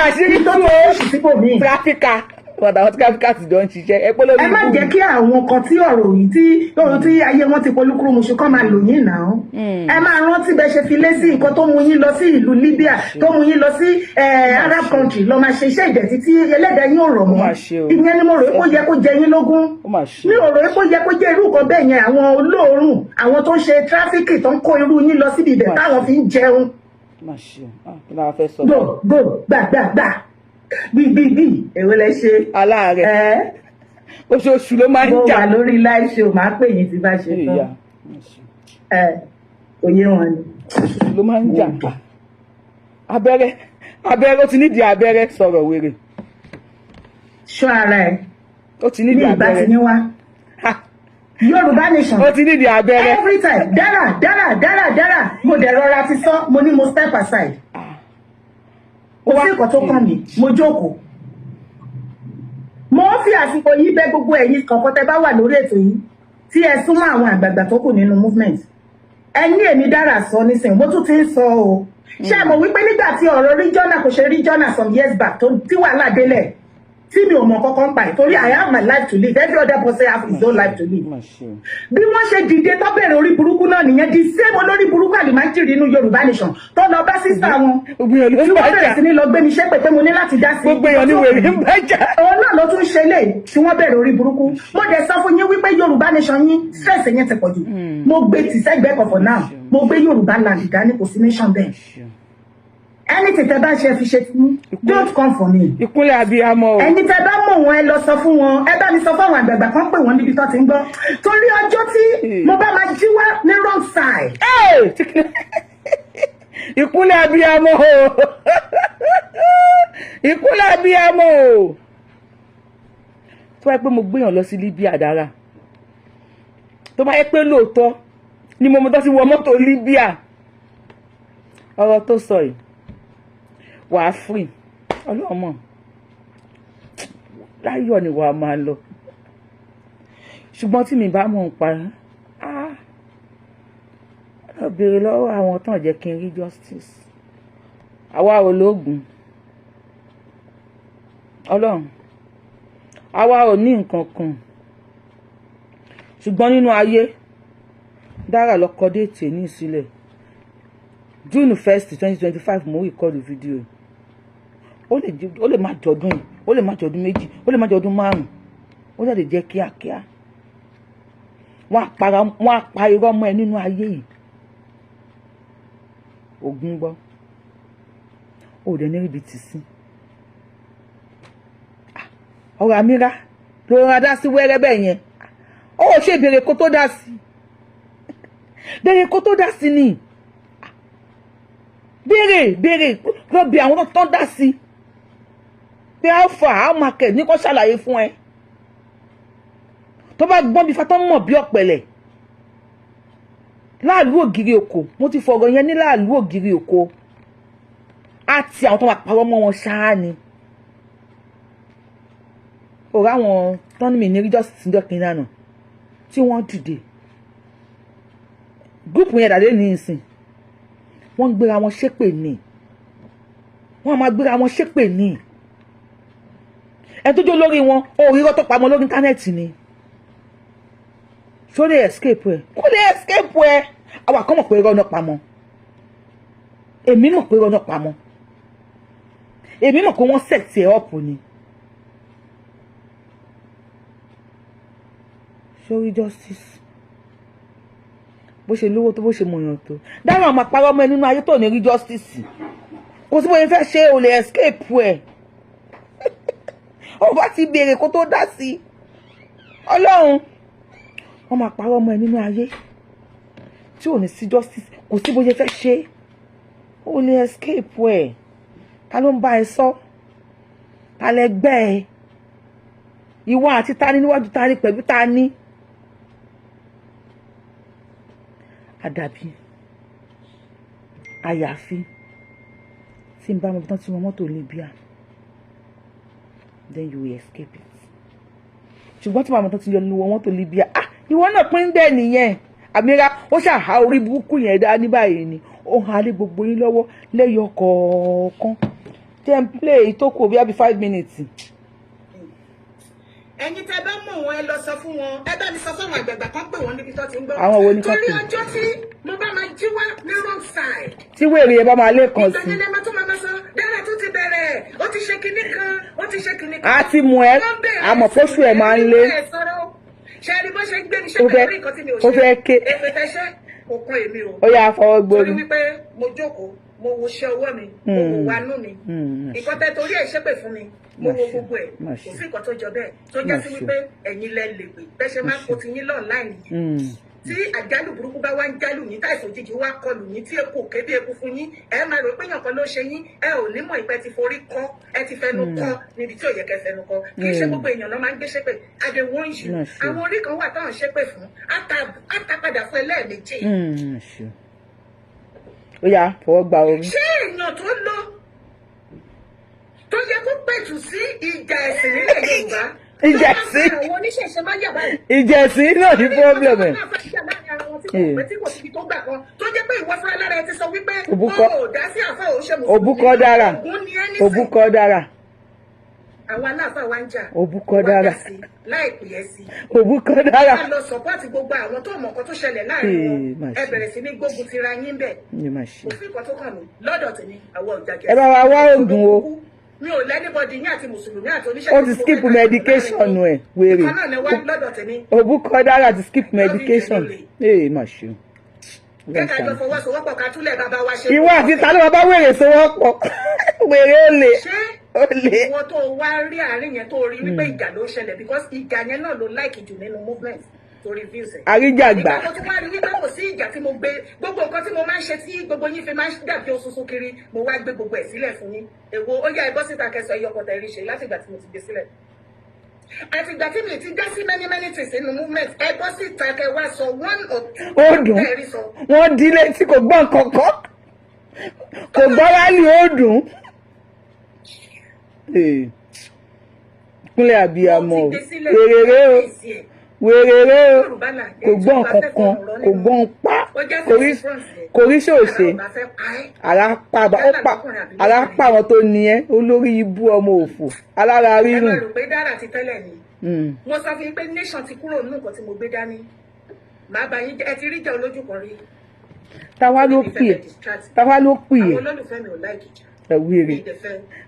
S1: àṣírí tó
S2: tó oṣù sípò mi.
S1: trafficker wọ́n àwọn traffickers jọ ń ṣiṣẹ́ ẹ pé lórí.
S2: Ẹ má jẹ́ kí àwọn kan tí ọ̀rọ̀ yìí tí ayé wọn ti polúkúrú muṣu kọ́ máa lò yín náà. Ẹ máa rántí bẹ́ẹ̀ ṣe fi lé sí nǹkan tó mú yín lọ sí ìlú Libya tó mú yín lọ sí Arab country lọ máa ṣe iṣẹ́ ìdẹ̀tí tí ẹlẹ́dàá yín ò rọ̀ mọ́. Ìyẹn ni mo rò pé ó yẹ kó jẹ yín lógún. Mi ò rò pé ó yẹ kó jẹ irú nǹkan bẹ́ẹ̀ yẹn àwọn olóòórùn àwọn tó ń ṣe tráfíkì tó ń kó irú yín lọ síbi ibẹ̀ táwọn fi ń jẹun. Go gbà. Bí èwo lẹ ṣe.
S1: Aláàrẹ̀ oṣooṣù ló máa ń jà.
S2: Mo wà lórí live show máa pè yín tí bá ṣe tán. Òye wọn ni.
S1: Oṣooṣù ló máa ń jà. Abẹ́rẹ́ ó ti nídìí abẹ́rẹ́ sọ̀rọ̀ wèrè.
S2: Ṣọ́ ara ẹ̀.
S1: Ó ti nídìí abẹ́rẹ́.
S2: Ní ìbá ti ní wá. Yorùbá nation.
S1: Ó ti nídìí abẹ́rẹ́.
S2: Every time dára mo dẹ̀ rọra ti sọ mo ní mo step aside. Ó sì nǹkan tó kàn mí mo jókòó. Mo fi àsìkò yìí bẹ̀ gbogbo ẹ̀yin kankan tẹ́ bá wà lórí ètò yìí tí ẹ súnmọ́ àwọn àgbààgbà tó kù nínú movement. Ẹ ní èmi dára sọ nísìnyí mo tún ti ń sọ o. Ṣé mo wí pé nígbà tí ọ̀rọ̀ regional kò ṣe regional some years back tí wàhálà délẹ̀ tí mi ò mọ̀ kankan pa torí I have my life to live every other person have his own life to live. Bí wọ́n ṣe dìde tó bẹ̀rẹ̀ orí burúkú náà nìyẹn di same olórí burúkú àlìmájìrì inú Yorùbá nation tó lọ bá sísá wọn tí wọ́n bẹ̀rẹ̀ sí ní lọ gbé mi ṣépè pé mo ní láti dá sí.
S1: Gbogbo èèyàn ní wèrè ń bájà.
S2: Òun náà ló tún ṣe lé tí wọ́n bẹ̀rẹ̀ orí burúkú. Mo dẹ̀ sọ fún yín wípé Yorùbá nation yín stress yẹn ti pọ̀ jù. Mo gbé tì sẹ́gbẹ̀ẹ́ kan for now. Mo gbé Yorùbá land dání kò sí nation bẹ́ẹ̀. Anything tẹ́ bá ṣe fi ṣe fún don't come for me.
S1: Ìkúnlẹ̀ abiyamọ o.
S2: Ẹni tẹ́ bá mọ̀ wọn ẹ lọ sọ fún wọn ẹ bá mi sọ fún àwọn àgbààgbà kan pè wọ́n níbi tó ti ń gbọ́ torí ọjọ́ tí mo bá máa jí wá ní wrong side.
S1: Ìkúnlẹ̀ abiyamọ o. Ìkúnlẹ̀ abiyamọ o. Tó bá yẹ pé mo gbéyàn lọ sí Libya dára tó bá yẹ pé lóòótọ́ ni mo mọ̀ tó ti wọ mọ́tò Libya ọ̀rọ̀ tó sọ yìí wàá free ọlọ́mọ láyọ̀ ni wàá máa lọ ṣùgbọ́n tí mi bá mọ̀ ń pa lọ béèrè lọ́wọ́ àwọn tán jẹ́ kí n rí justice àwa ológun ọlọ́run àwa ò ní nǹkan kan ṣùgbọ́n nínú ayé dára lọ kọ déètì ní ìsílẹ̀ June 1st 2025 mo record video ó lè má jọdún yìí ó lè má jọdún méjì ó lè má jọdún márùn ó lè jẹ́ kíákíá wọ́n á pa irọ́ mọ́ ẹ nínú ayé yìí ogun gbọ́ ó dẹ̀ ní ibi tì sí ọ̀rọ̀ àmìrá ló rán dá sí wẹ́rẹ́ bẹ́ẹ̀ yẹn ó ṣe ìbéèrè kó tó dá sí béèrè kó tó dá sí ni béèrè lọ bí àwọn tó dá sí pé alpha how market ní kó ṣàlàyé fún ẹ tó bá gbọ́n bí fatọ́ mọ̀ bí ọ̀pẹ̀lẹ̀ láàlú ògiri òkò mo ti fọ̀rọ̀ yẹn ní láàlú ògiri òkò àti àwọn tó máa parọ́ mọ́ wọn ṣáá ni òrò àwọn tó ní mi ní ríjọ́sì tí ń dọ́kin lánàá tí wọ́n dìde gúùpù yẹn dàdé ní ìsìn wọ́n ń gbéra wọn ṣépè ní wọ́n máa gbéra wọn ṣépè ní ẹ tó jó lórí wọn orí irọ́ tó pamọ́ lórí íńtánẹ́ẹ̀tì ni ṣó lè escape ẹ kó lè escape ẹ àwọn àkọ́ mọ̀ pé irọ́ náà pamọ́ èmi mọ̀ pé irọ́ náà pamọ́ èmi mọ̀ pé wọ́n set ẹ up ni sórí justice bó ṣe lówó tó bó ṣe mọ̀yàn tó dáhùn àmọ́ àparọ́ ọmọ ẹ nínú ayé tó ní rí justice kò sí bóyá fẹ́ ṣe o lè escape ẹ ó bá ti béèrè kó tó dá sí ọlọ́run wọ́n máa parọ́ ọmọ ẹ nínú ayé tí ò ní sí justice, kò sí bó ṣe fẹ́ ṣe ó lè escape ẹ̀. Ta ló ń bá ẹ sọ? Ta lẹgbẹ́ ẹ? Ìwọ àti tani níwájú tani pẹ̀lú tani? Àdàbí àyàfi tí n bá mọ tán tí wọ́n mọ́tò Libya, then you will escape it. Ṣùgbọ́n tí màmá tán ti yọ nínú mọ́tò Libya, ìwọ náà pín bẹ́ẹ̀ nìyẹn. Àmìra ó ṣàhá orí burúkú yẹn dá ní báyìí ni ó hàn lé gbogbo yín lọ́wọ́ lẹ́yọ kọ̀ọ̀kan. Then play ìtókù bí i 5 minutes.
S2: Ẹ̀yin tẹ́ bá mọ̀ wọn ẹ lọ sọ fún wọn, ẹ bá mi sọ fún àwọn àgbàgbà kan pé wọ́n níbi tó ti ń gbọ́.
S1: Àwọn wo ni kan pè?
S2: Torí ọjọ́ tí mo bá máa jí wá ní wrong side.
S1: Tí wèrè yẹn bá máa lé kan sí.
S2: Ìgbàlódé máa tún máa sọ Dara tó ti bẹ̀rẹ̀, ó ti ṣe kinní kan, ó ti ṣe kinní kan.
S1: A ti mú ẹ, àmọ́ fóṣù ẹ̀ máa ń lé.
S2: Ṣé ẹni bó ṣe gbé mi ṣe pẹ̀lú nǹkan tí mi ò ṣe?
S1: Ó fẹ́ ké.
S2: Èpè tẹ́ṣẹ́ kò kún èmi o.
S1: Ó yá fọwọ́ gbórí.
S2: Torí wípé mo jókòó, mo wo ṣe ọwọ́ mi, mo wò wá nú mi. Nǹkan tẹ́ torí ẹ̀ ṣépè fún mi, mo wo gbogbo ẹ̀. Kò sí nǹkan tó jọ bẹ́ẹ̀ tó já sí wípé ẹ̀yin lẹ lè pè. Bẹ́ẹ̀ ṣe máa ń kó ti yín lọ́ọ̀ láì nìyẹn. Tí àjálù burúkú bá wá ń jálù yín, táìsàn òjijì wá kọlù yín, tí epo kébí epo fún yín, ẹ máa rò pé èèyàn kan ló ṣe yín, ẹ ò ní mọ̀ ìpẹ́ ti forí kọ́, ẹ ti fẹnu kọ́ níbi tí ò yẹ kẹ́ fẹnu kọ́. Kì í ṣe gbogbo èèyàn ló máa ń gbé ṣépè. Adé wọ́n ń ṣù. Àwọn orí kan wà táwọn ṣépè fún, á ta padà fún ẹlẹ́ẹ̀mejì.
S1: Ó yá fọwọ́ gba orí.
S2: Ṣé èèyàn tó lọ tó yẹ kó pẹ̀tù sí ìjà ẹ̀sìn nílẹ̀ Yorùbá?
S1: Ìjẹ̀sìn.
S2: Àwọn oníṣẹ̀ṣẹ̀ máa yà báyìí.
S1: Ìjẹ̀sìn náà ní problem ẹ̀. Òbúkọ dára. Òbúkọ dára.
S2: Àwọn aláàfáà wa ń jà.
S1: Òbúkọ dára.
S2: Láìpẹ́ yẹn sí.
S1: Òbúkọ dára.
S2: Ẹ lọ sọ̀pọ̀tì gbogbo àwọn tó mọ̀ nǹkan tó ṣẹlẹ̀ láàrin wọn. Ẹ bẹ̀rẹ̀ sí ní gbógun tira yín bẹ̀. Òfin kan tó kàn mí lọ́dọ̀ tèmi àwọn ọ̀jàgẹ̀.
S1: Ẹ bá wa wá oògùn o.
S2: Mi ò lẹ́nìbọ̀dì yín àti mùsùlùmí àti oníṣẹ́.
S1: Ó ti skip medication ẹ̀ wèrè.
S2: Ìkan náà ni wá lọ́dọ̀ tèmi.
S1: Òbúkọ dára ti skip medication. Ee mà ṣe.
S2: Jẹ́ ká jọ fọwọ́sowọ́pọ̀ ká túlẹ̀ bàbá wa ṣe.
S1: Ìwọ àti ta ló máa bá wèrè sowọ́pọ̀? Wèrè ó lè.
S2: Ṣé ìwọ tó wá rí àárín yẹn tó rí wípé ìjà ló ṣẹlẹ̀ because ìjà yẹn náà ló láìkì jù nínú movement torí views ẹ̀.
S1: Àríjàgbà.
S2: Ìgbà tó tún wá rí wípé kò sí ìjà tí mo gbé gbogbo nǹkan tí mo máa ń ṣe tí gbogbo yín fi máa ń dàbí oṣooṣù kiri mo wá gbé gbogbo ẹ̀ sílẹ̀ fún yín. Èwo ó yá ẹbọ síta kẹsọ ẹyọkọtà ẹrí ṣe láti ìgbà tí mo ti gbé sílẹ̀. Àti ìgbà tí mi ti dá sí many things nínú movement ẹbọ síta kẹ wá sọ one or two.
S1: Ó dùn. Wọ́n dín létí kò gbọ́ nǹkan kan. Kò gbọ́ wálé ó dùn. Kúnlẹ̀ àbíyamọ o. Wèrèrè o. Wèrèrè o. Kò gbọ́ nǹkan kan. Kò gbọ́ ń pa. Kò rí ṣòṣe. Alápá àwọn tó ní ẹ́ olórí ibú ọmọ òfò. Alára rírùn.
S2: Ẹ máa rò pé Dara ti tẹ́lẹ̀ ni. Mo sọ fún yín pé nation ti kúrò nínú nǹkan tí mo gbé dání. Màá bá yín ẹ ti rí ìjà olójú kan rí.
S1: Táwa ló pè é. Táwa ló pè é.
S2: Àwọn olólùfẹ́ mi ò láìkì jà.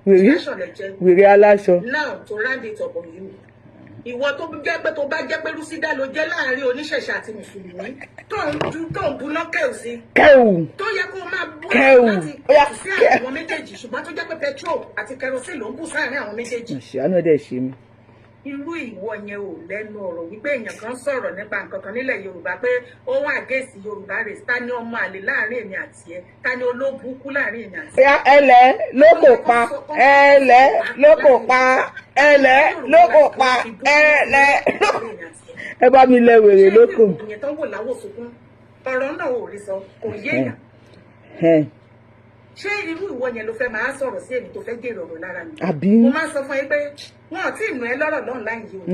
S1: Wèrè aláṣọ.
S2: Now to round it up on you. Ìwọ tó jẹ́ pé tó bá jẹ́ pé Rúsídà ló jẹ́ láàrin oníṣẹ̀ṣẹ̀ àti mùsùlùmí tó ń buná kẹ́ù sí.
S1: Kẹ́ù.
S2: Tó yẹ kó máa bú láti kẹ́ù sí àwọn méjèèjì ṣùgbọ́n tó jẹ́ pé petrol àti kerosene ló ń bù sáàrin àwọn méjèèjì.
S1: Àánú dẹ̀ ṣe mí.
S2: Irú ìwọ yẹn ò lẹ́nu ọ̀rọ̀ wípé èèyàn kan sọ̀rọ̀ nípa nǹkan kan nílẹ̀ Yorùbá pé ó wà gẹ̀ẹ́sì Yorùbá rẹ̀ ta ni ọmọ àlè láàrin èmi àti ẹ ta ni olóbùkú láàrin èmi àti ẹ.
S1: Ẹlẹ́ ló kò pa ẹlẹ́ ló kò pa ẹlẹ́ ló kò pa ẹlẹ́. Ẹ bá mi lẹ wèrè lóko.
S2: Ìyẹn tó ń wò láwò sunkún ọ̀rọ̀ náà ò rí sọ kò yéèyàn. Ṣé irú ìwọ yẹn ló fẹ́ máa sọ̀rọ̀ sí èmi tó fẹ́ gèrè ọ̀rọ̀ lára mi?
S1: Àbí.
S2: Mo máa sọ fún ẹ pé wọn ò tí ì nù ẹ lọ́rọ̀ náà láì yí o.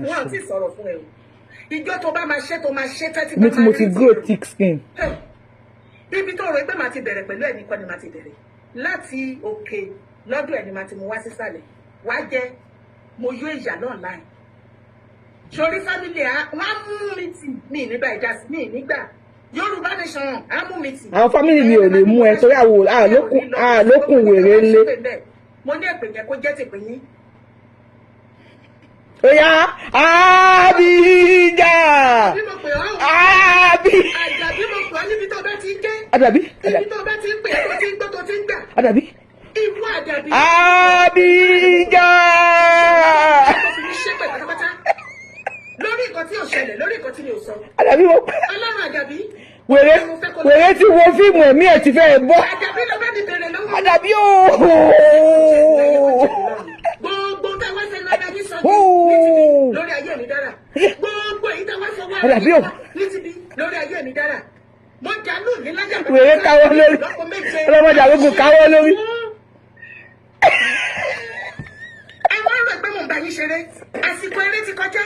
S2: Wọn ò tí ì sọ̀rọ̀ fún ẹ o. Ìjọ tó bá máa ṣe tó máa ṣe tẹ́tí bá máa rí.
S1: Mo ti grow thick skin.
S2: Ibi tó rò pé màá ti bẹ̀rẹ̀ pẹ̀lú ẹ̀mí kọ́ ni màá ti bẹ̀rẹ̀. Láti òkè lọ́dọ̀ ẹni màá ti mú wá sísàlẹ̀. Wá jẹ́ mo yó ìyà náà láì. Sori fámìlì wọn á mú mi tì mí nígbà ìdásí mi nígbà. Yorùbá nation á mú mi tì.
S1: Àwọn fámìlì mi ò lè mú ẹ torí àlókùn wèrè ńlé.
S2: Mo ní èpè yẹn kó jẹ́ tèpè yín.
S1: Oya Abija. Àdàbí
S2: mo pè ọ́ níbi tó bá ti ń jẹ́.
S1: Àdàbí.
S2: Ibi tó bá ti ń pè tó ti ń gbọ́ tó ti ń gbà.
S1: Àdàbí.
S2: Ìwọ Àdàbí.
S1: Abija.
S2: Lórí nǹkan tí ò ṣẹlẹ̀ lórí nǹkan tí mi ò sọ.
S1: Àdàbí mo pẹ́.
S2: Ọlọ́run Àjàbí.
S1: Wèrè tí wo fíìmù ẹ̀mí ẹ̀ ti fẹ́ bọ́.
S2: Àjàbí ló bá ti bèrè lọ́wọ́.
S1: Àdàbí ooo.
S2: Gbogbo tẹ́ wá sẹ́nu Àjàbí sọ ní lórí ayé mi dára. Gbogbo èyí tẹ́ wá sọ wá ní ti bí lórí ayé mi dára. Mo jà lù ní lájà.
S1: Wèrè káwọ́ lórí. Ọlọ́mọdé àgógùn káwọ́ lórí.
S2: Àwọn ọ̀rọ̀ ẹgbẹ́ mọ̀ ń bá yín ṣeré. Àsìkò eré ti kọjá.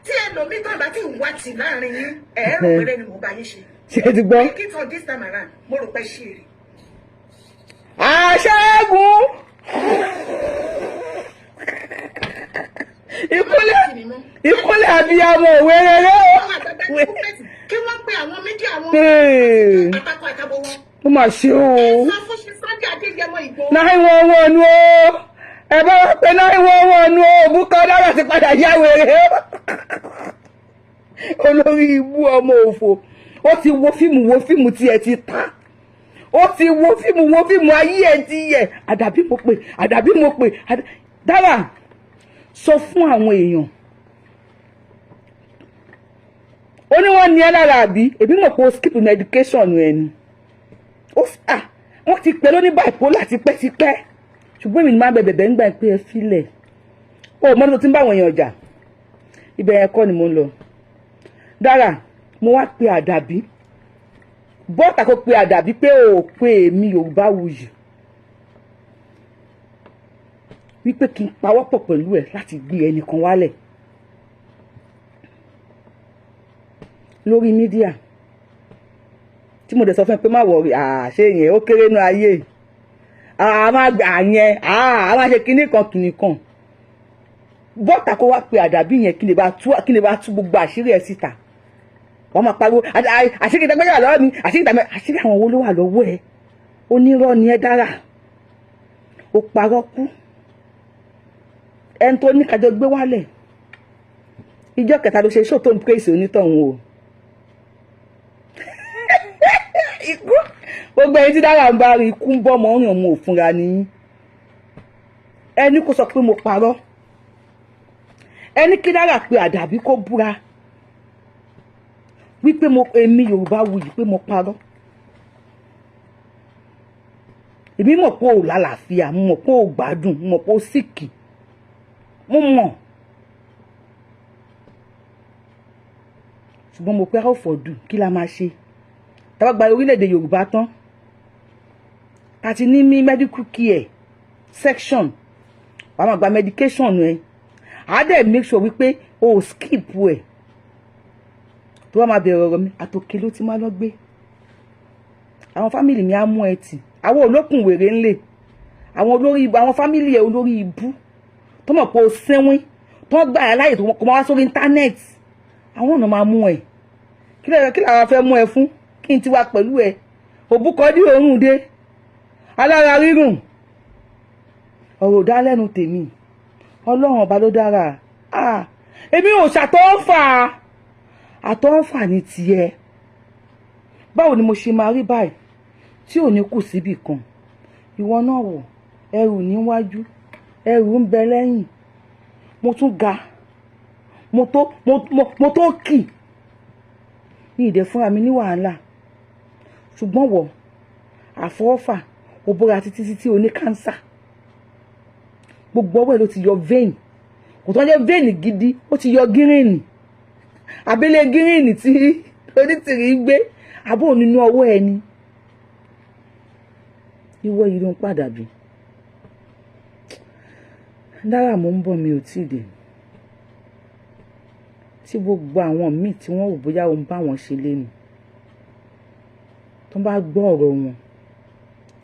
S2: Tí ẹlòmíì tó bá ti ń wá tì láàrin yín, ẹ̀ẹ́rù péré ni mo bá yín ṣe.
S1: Ṣé ti gbọ́?
S2: Make it all this time around, mo rò pé ṣe èrè.
S1: Àṣẹ́gun! Ìkúnlẹ̀ àbíyamọ òwe rere o.
S2: Kí wọ́n pe àwọn méjì àwọn àtakọ̀ àtàbọ̀ wọn.
S1: Ó mà ṣe o.
S2: Ẹ̀sán fún ṣe Sunday Adéyẹmọ Ìgbò.
S1: 911 o. Ẹ bá wá pé 911 o. Òbúkọ dára ti padà yá wèrè o. Olórí ibú ọmọ òfò. Ó ti wo fíìmù tí ẹ ti ta. Ó ti wo fíìmù ayé ẹ ti yẹ. Àdàbí mo pè. Dára sọ fún àwọn èèyàn. Ó ní wọ́n ní ẹ lára àbí èbí mọ̀ pé ó skip medication ẹ ni. Wọ́n ti pẹ́ lóní bipolar tipẹ́tipẹ́. Ṣùgbọ́n èmi ni máa bẹ̀bẹ̀ ń gbà pé ẹ filẹ̀. Ó mọ́ tó ti ń bá àwọn èèyàn jà. Ibẹ̀ yẹn kọ́ ni mo ń lọ. Dára mo wá pe Àdàbí. Bọ́tà kó pe Àdàbí pé ó pe èmi Yorùbáwùyí. Wípé kí n pawọ́pọ̀ pẹ̀lú ẹ̀ láti gbé ẹnìkan wálẹ̀. Lórí mídíà. Tí mo dẹ̀ sọ fún ẹ pé má wọ̀rí, ṣé yẹn ó kéré nú ayé. Máa gbà yẹn, máa ṣe kinní kan. Bọ́tà kó wá pe Àdàbí yẹn kí lè bá tú gbogbo àṣírí ẹ̀ síta. Wọ́n máa pariwo àṣírí ìtàgbẹ́jọ́ wà lọ́wọ́ mi àṣírí àwọn owó ló wà lọ́wọ́ ẹ. Onírọ́ ni ẹ Dára. Ó parọ́ kú. Ẹni tó ní kájọ gbé wálẹ̀. Ìjọ́ kẹta ló ṣe ṣó tó ń pèsè onítọ̀hún o. Ikú gbogbo ẹni tí Dára ń bá rí ikú ń bọ́ mọ́ ọ̀rìn ọmọ òfúnra ni. Ẹni kò sọ pé mo parọ́. Ẹni kí Dára pé Àdàbí kó búra. Wípé èmi Yorùbáwùyí pé mo parọ́. Èmi mọ̀ pé ò lálàáfíà, mo mọ̀ pé ò gbádùn, mo mọ̀ pé ò síkì. Mo mọ̀. Ṣùgbọ́n mo pé how for do kí la máa ṣe. Tá bá gba orílẹ̀-èdè Yorùbá tán. Ta ti ní medical care section. Wàá máa gba medication ẹ. A dẹ̀ make sure wípé o skip ẹ̀. Tó wá máa bẹ̀rẹ̀ ọ̀rọ̀ mi àtòkè ló ti máa lọ gbé. Àwọn fámìlì mi á mú ẹ tì. Àwọn olókùn wèrè ńlẹ̀. Àwọn fámìlì ẹ olórí ibú. Tó mọ̀ pé o sẹ́wín. Tó gbà ẹ láyè tó kọ́ máa wá sórí íńtánẹ́ẹ̀tì. Àwọn ọ̀nà máa mú ẹ. Kí làwọn fẹ́ mú ẹ fún? Kí n ti wá pẹ̀lú ẹ. Òbúkọ dí òórùn dé. Alára rírùn. Ọ̀rọ̀ dá lẹ́nu tèmi. Ọlọ́run ọba ló dára. Èmi ò ṣàtọ́fà. Àtọ́fà ní tiẹ̀. Báwo ni mo ṣe máa rí báyìí tí ò ní kù síbì kan? Ìwọ náà wò, ẹrù níwájú, ẹrù ń bẹ lẹ́yìn. Mo tún ga. Mo tó kì. Ní ìdẹ fúnra mi ní wàhálà. Ṣùgbọ́n wọ̀, àfọwọ́fà, ó bóra títí ó ní kánsà. Gbogbo ọwọ́ ẹ̀ ló ti yọ vein. Kò tó jẹ́ vein gidi, ó ti yọ gírìnì. Abẹ́lé gírìnì tí onítìrí gbé àbò nínú ọwọ́ ẹni. Ìwọ yìí ló ń padà bí. Dára mo ń bọ̀ mi ò tí ì dé. Tí gbogbo àwọn míì tí wọ́n wò bóyá ó ń bá wọn ṣe lénu. Tó bá gbọ́ ọ̀rọ̀ wọn.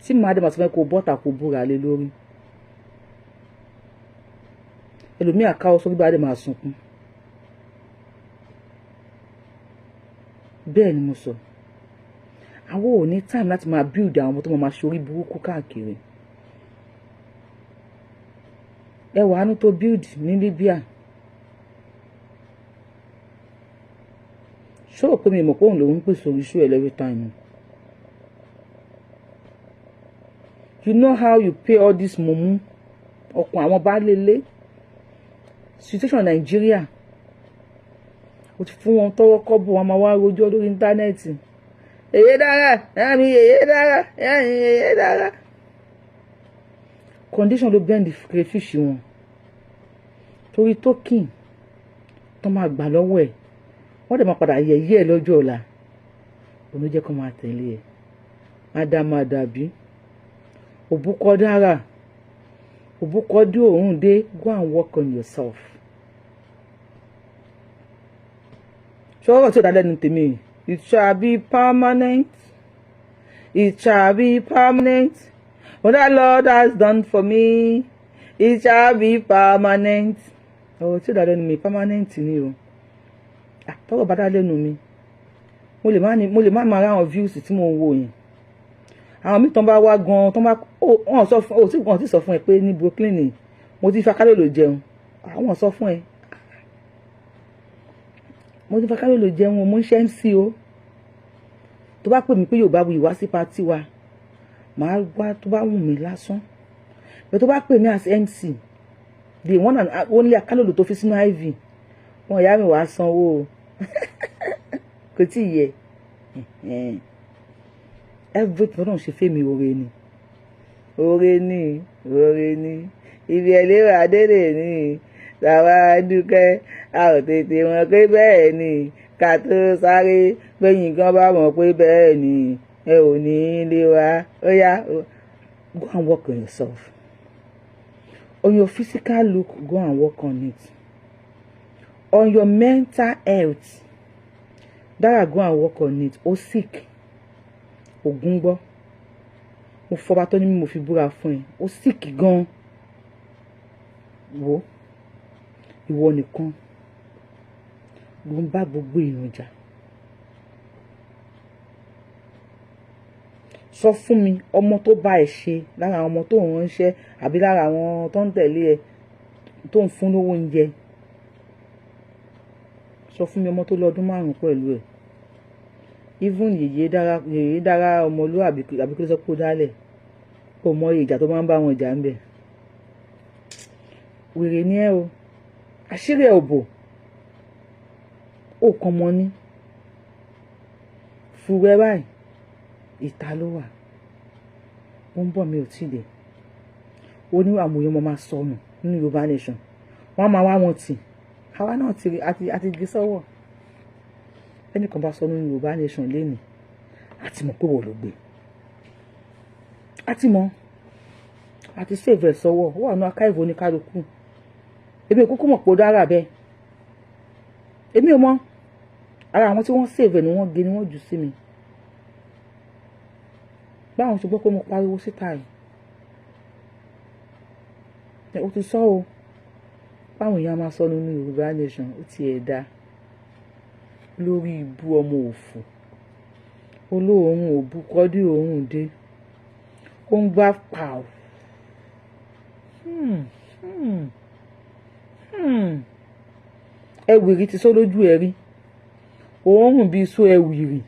S1: Tí màá dé màá sọ fẹ́ kó bọ́tà kó búra lé lórí. Ẹlòmíì àkáwọ́ sórí bá dé máa sunkún. Bẹ́ẹ̀ ni mo sọ. Àwọn ò ní time láti máa build àwọn ọmọ tó máa ṣorí burúkú káàkiri. Ẹ wà ánú tó build ní Libya. Ṣó pé mi mọ̀ pé òun lòun pèsè orí show every time. You know how you pay all this mumu? Ọkùn àwọn bá lélẹ̀. Situation Nigeria. ó ti fún wọn tọ́wọ́ kọ́bọ̀ wọn máa wá rojọ́ lórí íńtánẹ́ẹ̀tì. Èyí dára ẹ̀mí èyí dára ẹ̀yìn èyí dára. Condition ló bend the crayfish wọn torí token tó máa gbà lọ́wọ́ ẹ̀ wọ́n dẹ̀ máa padà yẹ̀yẹ́ ẹ̀ lọ́jọ́ ọ̀la òun ló jẹ́ kó máa tẹ̀lé ẹ̀. Ádámù àdàbí òbúkọ dára òbúkọ dé òun dé, go and work on yourself. ṣọ́rọ̀ tí ó dá lẹ́nu tèmi, it shall be permanent, it shall be permanent, what the Lord has done for me, it shall be permanent. ọ̀rọ̀ tí ó dá lẹ́nu mi permanent ni o. tọ́rọ̀ bá dá lẹ́nu mi mo lè má máa ráwọn views tí mo ń wò yẹn. àwọn mi tán bá wá gan tán bá wọ́n sọ fún wọ́n ti sọ fún ẹ pé ní Brooklyn ni mo ti fa kálòlò jẹun. àwọn sọ fún ẹ mo ti fa kálòlò jẹun, mo ń ṣe MC o. tó bá pè mí pé Yorùbáwùyí wá sí pátì wa màá wá tó bá wù mí lásán. bẹ́ẹ̀ tó bá pè mí as MC the one and only akálòlò tó fi sínú IV wọn ìyá mi wàá sanwó o. kò tí ì yẹ everything náà ṣe fẹ́mi oore ni oore ni oore ni ibi ẹlẹ́wà adélè ni làwa dúkẹ́ a ò tètè mọ̀ pé bẹ́ẹ̀ ni ká tó sáré gbẹ̀yìn gan bá mọ̀ pé bẹ́ẹ̀ ni ẹ ò ní lé wa ó yá go and work on yourself. On your physical look, go and work on it. On your mental health, Dara, go and work on it. O sick ogun gbọ́ mo fọba tó ní mo fi búra fún ẹ ó sick gan wo ìwọ nìkan ló ń bá gbogbo èèyàn jà. sọ fún mi ọmọ tó bá ẹ ṣe lára àwọn ọmọ tó ń ránṣẹ́ àbí lára àwọn tó ń tẹ̀lé ẹ tó ń fún lówó oúnjẹ, sọ fún mi ọmọ tó lọ ọdún 5 pẹ̀lú ẹ. Even yèyé dára ọmọlúwàbí àbí kí ló sọ pé ó dálẹ̀ kò mọ ìjà tó máa ń bá wọn jà ń bẹ̀. wèrè ni ẹ o, àṣírí ẹ ò bò ó kàn mọ́ ní fúrẹ́ báyìí ìta ló wà ó ń bọ̀ mi ò tí dé. ó ní àmúyẹ mo máa sọnù nínú Yorùbá nation wọ́n máa wá wọn tì àwa náà àti gbé sọ́wọ́. ẹnìkan bá sọ nínú Yorùbá nation lẹ́nu àti mọ̀ pé wọ́n ló gbé àti mọ̀ àti save ẹ̀ sọ́wọ́ ó wà ní archive oníkálukú. èmi ò kúkú mọ̀ pé ó dára bẹ́ẹ̀, èmi ò mọ̀ ara àwọn tí wọ́n save ẹ̀ ni wọ́n gé ni wọ́n jù sí mi. báwọn ṣe gbọ́ pé mo pariwo síta yìí ó ti sọ o báwọn èèyàn máa sọ nínú Yorùbá nation ó ti ẹ̀ dá lórí ibú ọmọ òfò olóòórùn òbúkọ dé òórùn dé ó ń gbá pàù. ẹwìrì ti sọ lójú ẹ rí òórùn bíi sọ ẹwìrì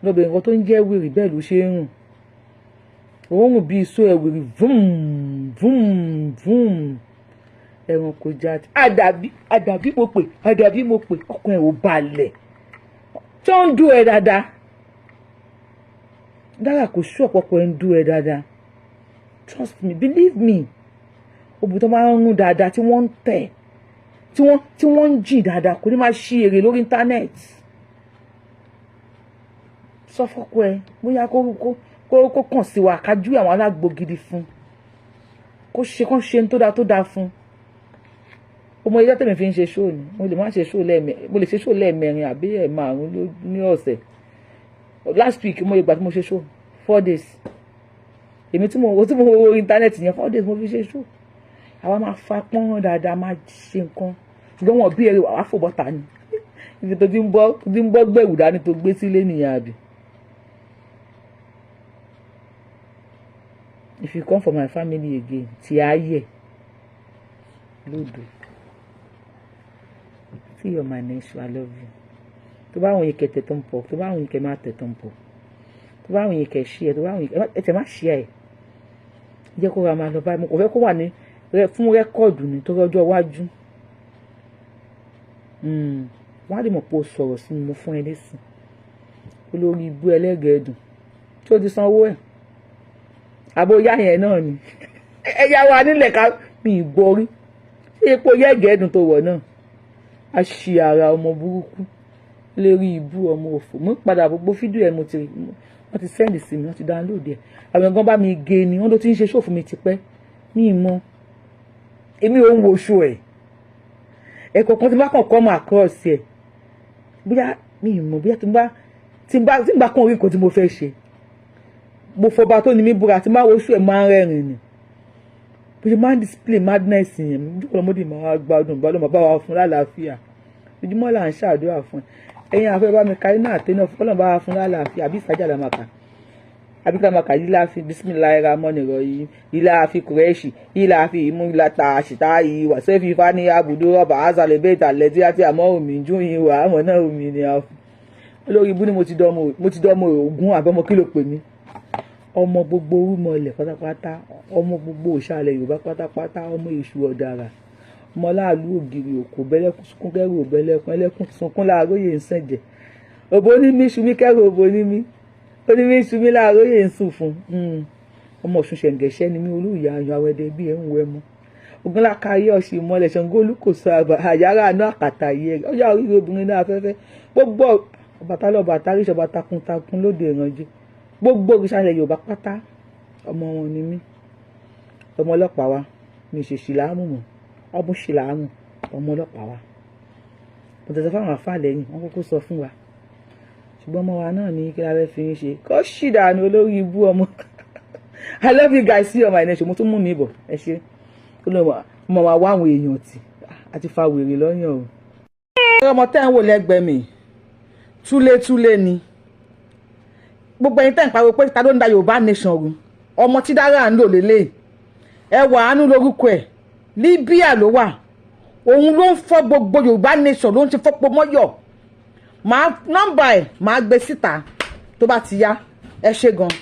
S1: lọ́bẹ̀ nǹkan tó ń jẹ́ wìrì bẹ́ẹ̀ ló ṣe ń rùn òórùn bíi sọ ẹwìrì vum vum vum ẹranko jáde àdàbí mo pè ọkàn ẹ̀ ò balẹ̀ tó ń dún ẹ dáadáa. Dara kò sú ọ̀pọ̀pọ̀ ẹ̀ ń dún ẹ dáadáa, trust me, believe me. obìnrin tó máa ń rún dáadáa tí wọ́n ń tẹ̀ tí wọ́n ń jìn dáadáa kò ní máa ṣí èrè lórí íńtánẹ́ẹ̀tì. sọ fọ́kọ ẹ bóyá kó kàn sí wa kájú àwọn alágbo gidi fún kó ṣe tó dáa fún. ọmọ ilé tẹ̀mí fi ń ṣe ṣóò ni mo lè ṣe ṣóò lẹ́ẹ̀mẹrin àbí ẹ̀5 ní ọ̀sẹ̀. last week mo ìgbà tí mo ṣe ṣóò 4 days èmi tí mo wo íńtánẹ́ẹ̀tì yẹn 4 days mo fi ṣe ṣóò. àwa máa fa pọ́n dáadáa máa ṣe nǹkan ṣùgbọ́n wọn bí ẹrù àwa fòbọ́ta ni ibi tó ti ń bọ́ gbẹ̀wù dání tó gbé sílé nìyẹn àbí. if you come for my family again tí a yẹ lódò see your my next I love you. tó bá àwọn yìí kẹ tẹ̀tọ̀ ń pọ̀ tó bá àwọn yìí kẹ má tẹ̀tọ̀ ń pọ̀ tó bá àwọn yìí kẹ ṣí ẹ tó bá àwọn yìí ẹ tẹ̀ má ṣí ẹ jẹ́ kó ra máa lọ báyìí mo kò fẹ́ kó wà ní fún rẹ́kọ̀dù ní tó rọ́jọ́ iwájú wọ́n á lè mọ̀ pé o sọ̀rọ̀ sí mi mo fún ẹ lẹ́sìn olórí ibú ẹlẹ́gẹ̀ẹ́dùn tí ó ti sanwó ẹ̀ àbóyá yẹn náà ni ẹ̀yà wa nílẹ̀ ká mi ìgbọ́rí ṣé epo yẹ́gẹ̀ẹ́dùn tó wọ̀ náà a ṣì ara ọmọ burúkú lérí ibú ọmọ òfò mo padà gbogbo fídíò ẹ̀ wọ́n ti sẹ́ndì sí mi wọ́n ti download ẹ̀ àwọn ẹ̀gbọ́n bá mi gé ni wọ́n ló ti ń ṣe ṣòfò mi tipẹ́ ní ìmọ̀ èmi ò ń wo ṣó ẹ̀ ẹ̀kọ́ kan tí bá kàn come across ẹ̀ bóyá mi ìmọ̀ bóyá tí n bá kàn orí nǹkan tí mo fẹ́ ṣe mo fọba tó ní mi búra tí n bá wo ṣó ẹ̀ máa ń rẹ́rìn ni bó ṣe máa ń display madness yẹn bí ọlọ́mọdé máa gbádùn bá lọ́mọ bá wa fún lálàáfíà ojúmọ́ là ń ṣàdúrà fún ẹ̀yin afẹ́ bá mi kárí náà tẹ́nà fọlọ́n bá wa fún lálàáfíà àbí ìsájà làmàkà àbí kàmàkà yìí láfi bisimilayi ramoni rọyìn yìí láfi kùrẹ́ṣì yìí láfi ìmú ìlàtà àṣìta yìí wà sẹ́fì fani abudu rọ́bà azalẹ̀ bẹ́ẹ̀tà lẹ́tí àti àmọ́ omi ju yìí wà àmọ́ náà omi ni a fún olórí ibú ni mo ti dọ́mọ Ògún àbọ̀mọ kí ló pè mí ọmọ gbogbo orúmọ ilẹ̀ pátápátá ọmọ gbogbo òṣàlẹ̀ Yorùbá pátápátá ọmọ èṣù ọ̀dàrà ọmọ láàlú ògiri òkò bẹ́lẹ́kùn sunkún kẹ́rù òbẹ́lẹ́kùn ẹlẹ́kùn sunkún láàróyè ń sẹ̀jẹ̀ òbó ní mí ṣumí kẹ́rù òbó ní mí ó ní mí ṣumí láàróyè ń sùn fún ọmọ Ọ̀ṣun ṣẹ̀ǹgẹ̀ṣẹ́ ni mí olúìyá yan awẹ́dẹ bí ẹ̀ ń wẹ́ mọ́ ogunláka ayé ọ̀sìn ìmọ̀lẹ̀ Ṣàngó olùkóso àyàrá àná àkàtà yẹ ọjà oríire obìnrin náà afẹ́fẹ́ gbogbo Ọbàtálá ríṣọba takuntakun lóde ìrànjẹ gbogbo ìṣàlẹ̀ Yorùbá pátá ọmọ wọn ni mí ọmọ ọlọ́pàá wa mi ṣe ṣìláàmù mọ́ ọmọ ṣìláàmù ọmọ ọlọ́pàá wa mo tẹ̀sán fáwọn àfáà lẹ́yìn wọ́n kúkú sọ fún wa ṣùgbọ́n ọmọ wa náà ní kí la fẹ́ fi ń ṣe kó ṣìdànù olórí ibú ọmọ I love you guys see you on my next show mo tún mú mi bọ̀ ẹ ṣe ọmọ wa wá àwọn èèyàn tì àti fa wèrè lọ́yàn o. ọmọ tẹ́ ń wò lẹ́gbẹ̀ẹ́ mi túlétúlé ni gbogbo ẹ̀yin tẹ́ ń pariwo pé ta ló ń da Yorùbá nation rú ọmọ tí DARA ń lò lélẹ̀ ẹ wà ánú lórúkọ ẹ̀ Libya ló wà òun ló ń fọ́ gbogbo Yorùbá nation ló ń ṣe fọ́pọ̀ mọ́yọ̀ nọ́mbà ẹ̀ máa gbé síta tó bá ti yá ẹ ṣé gan.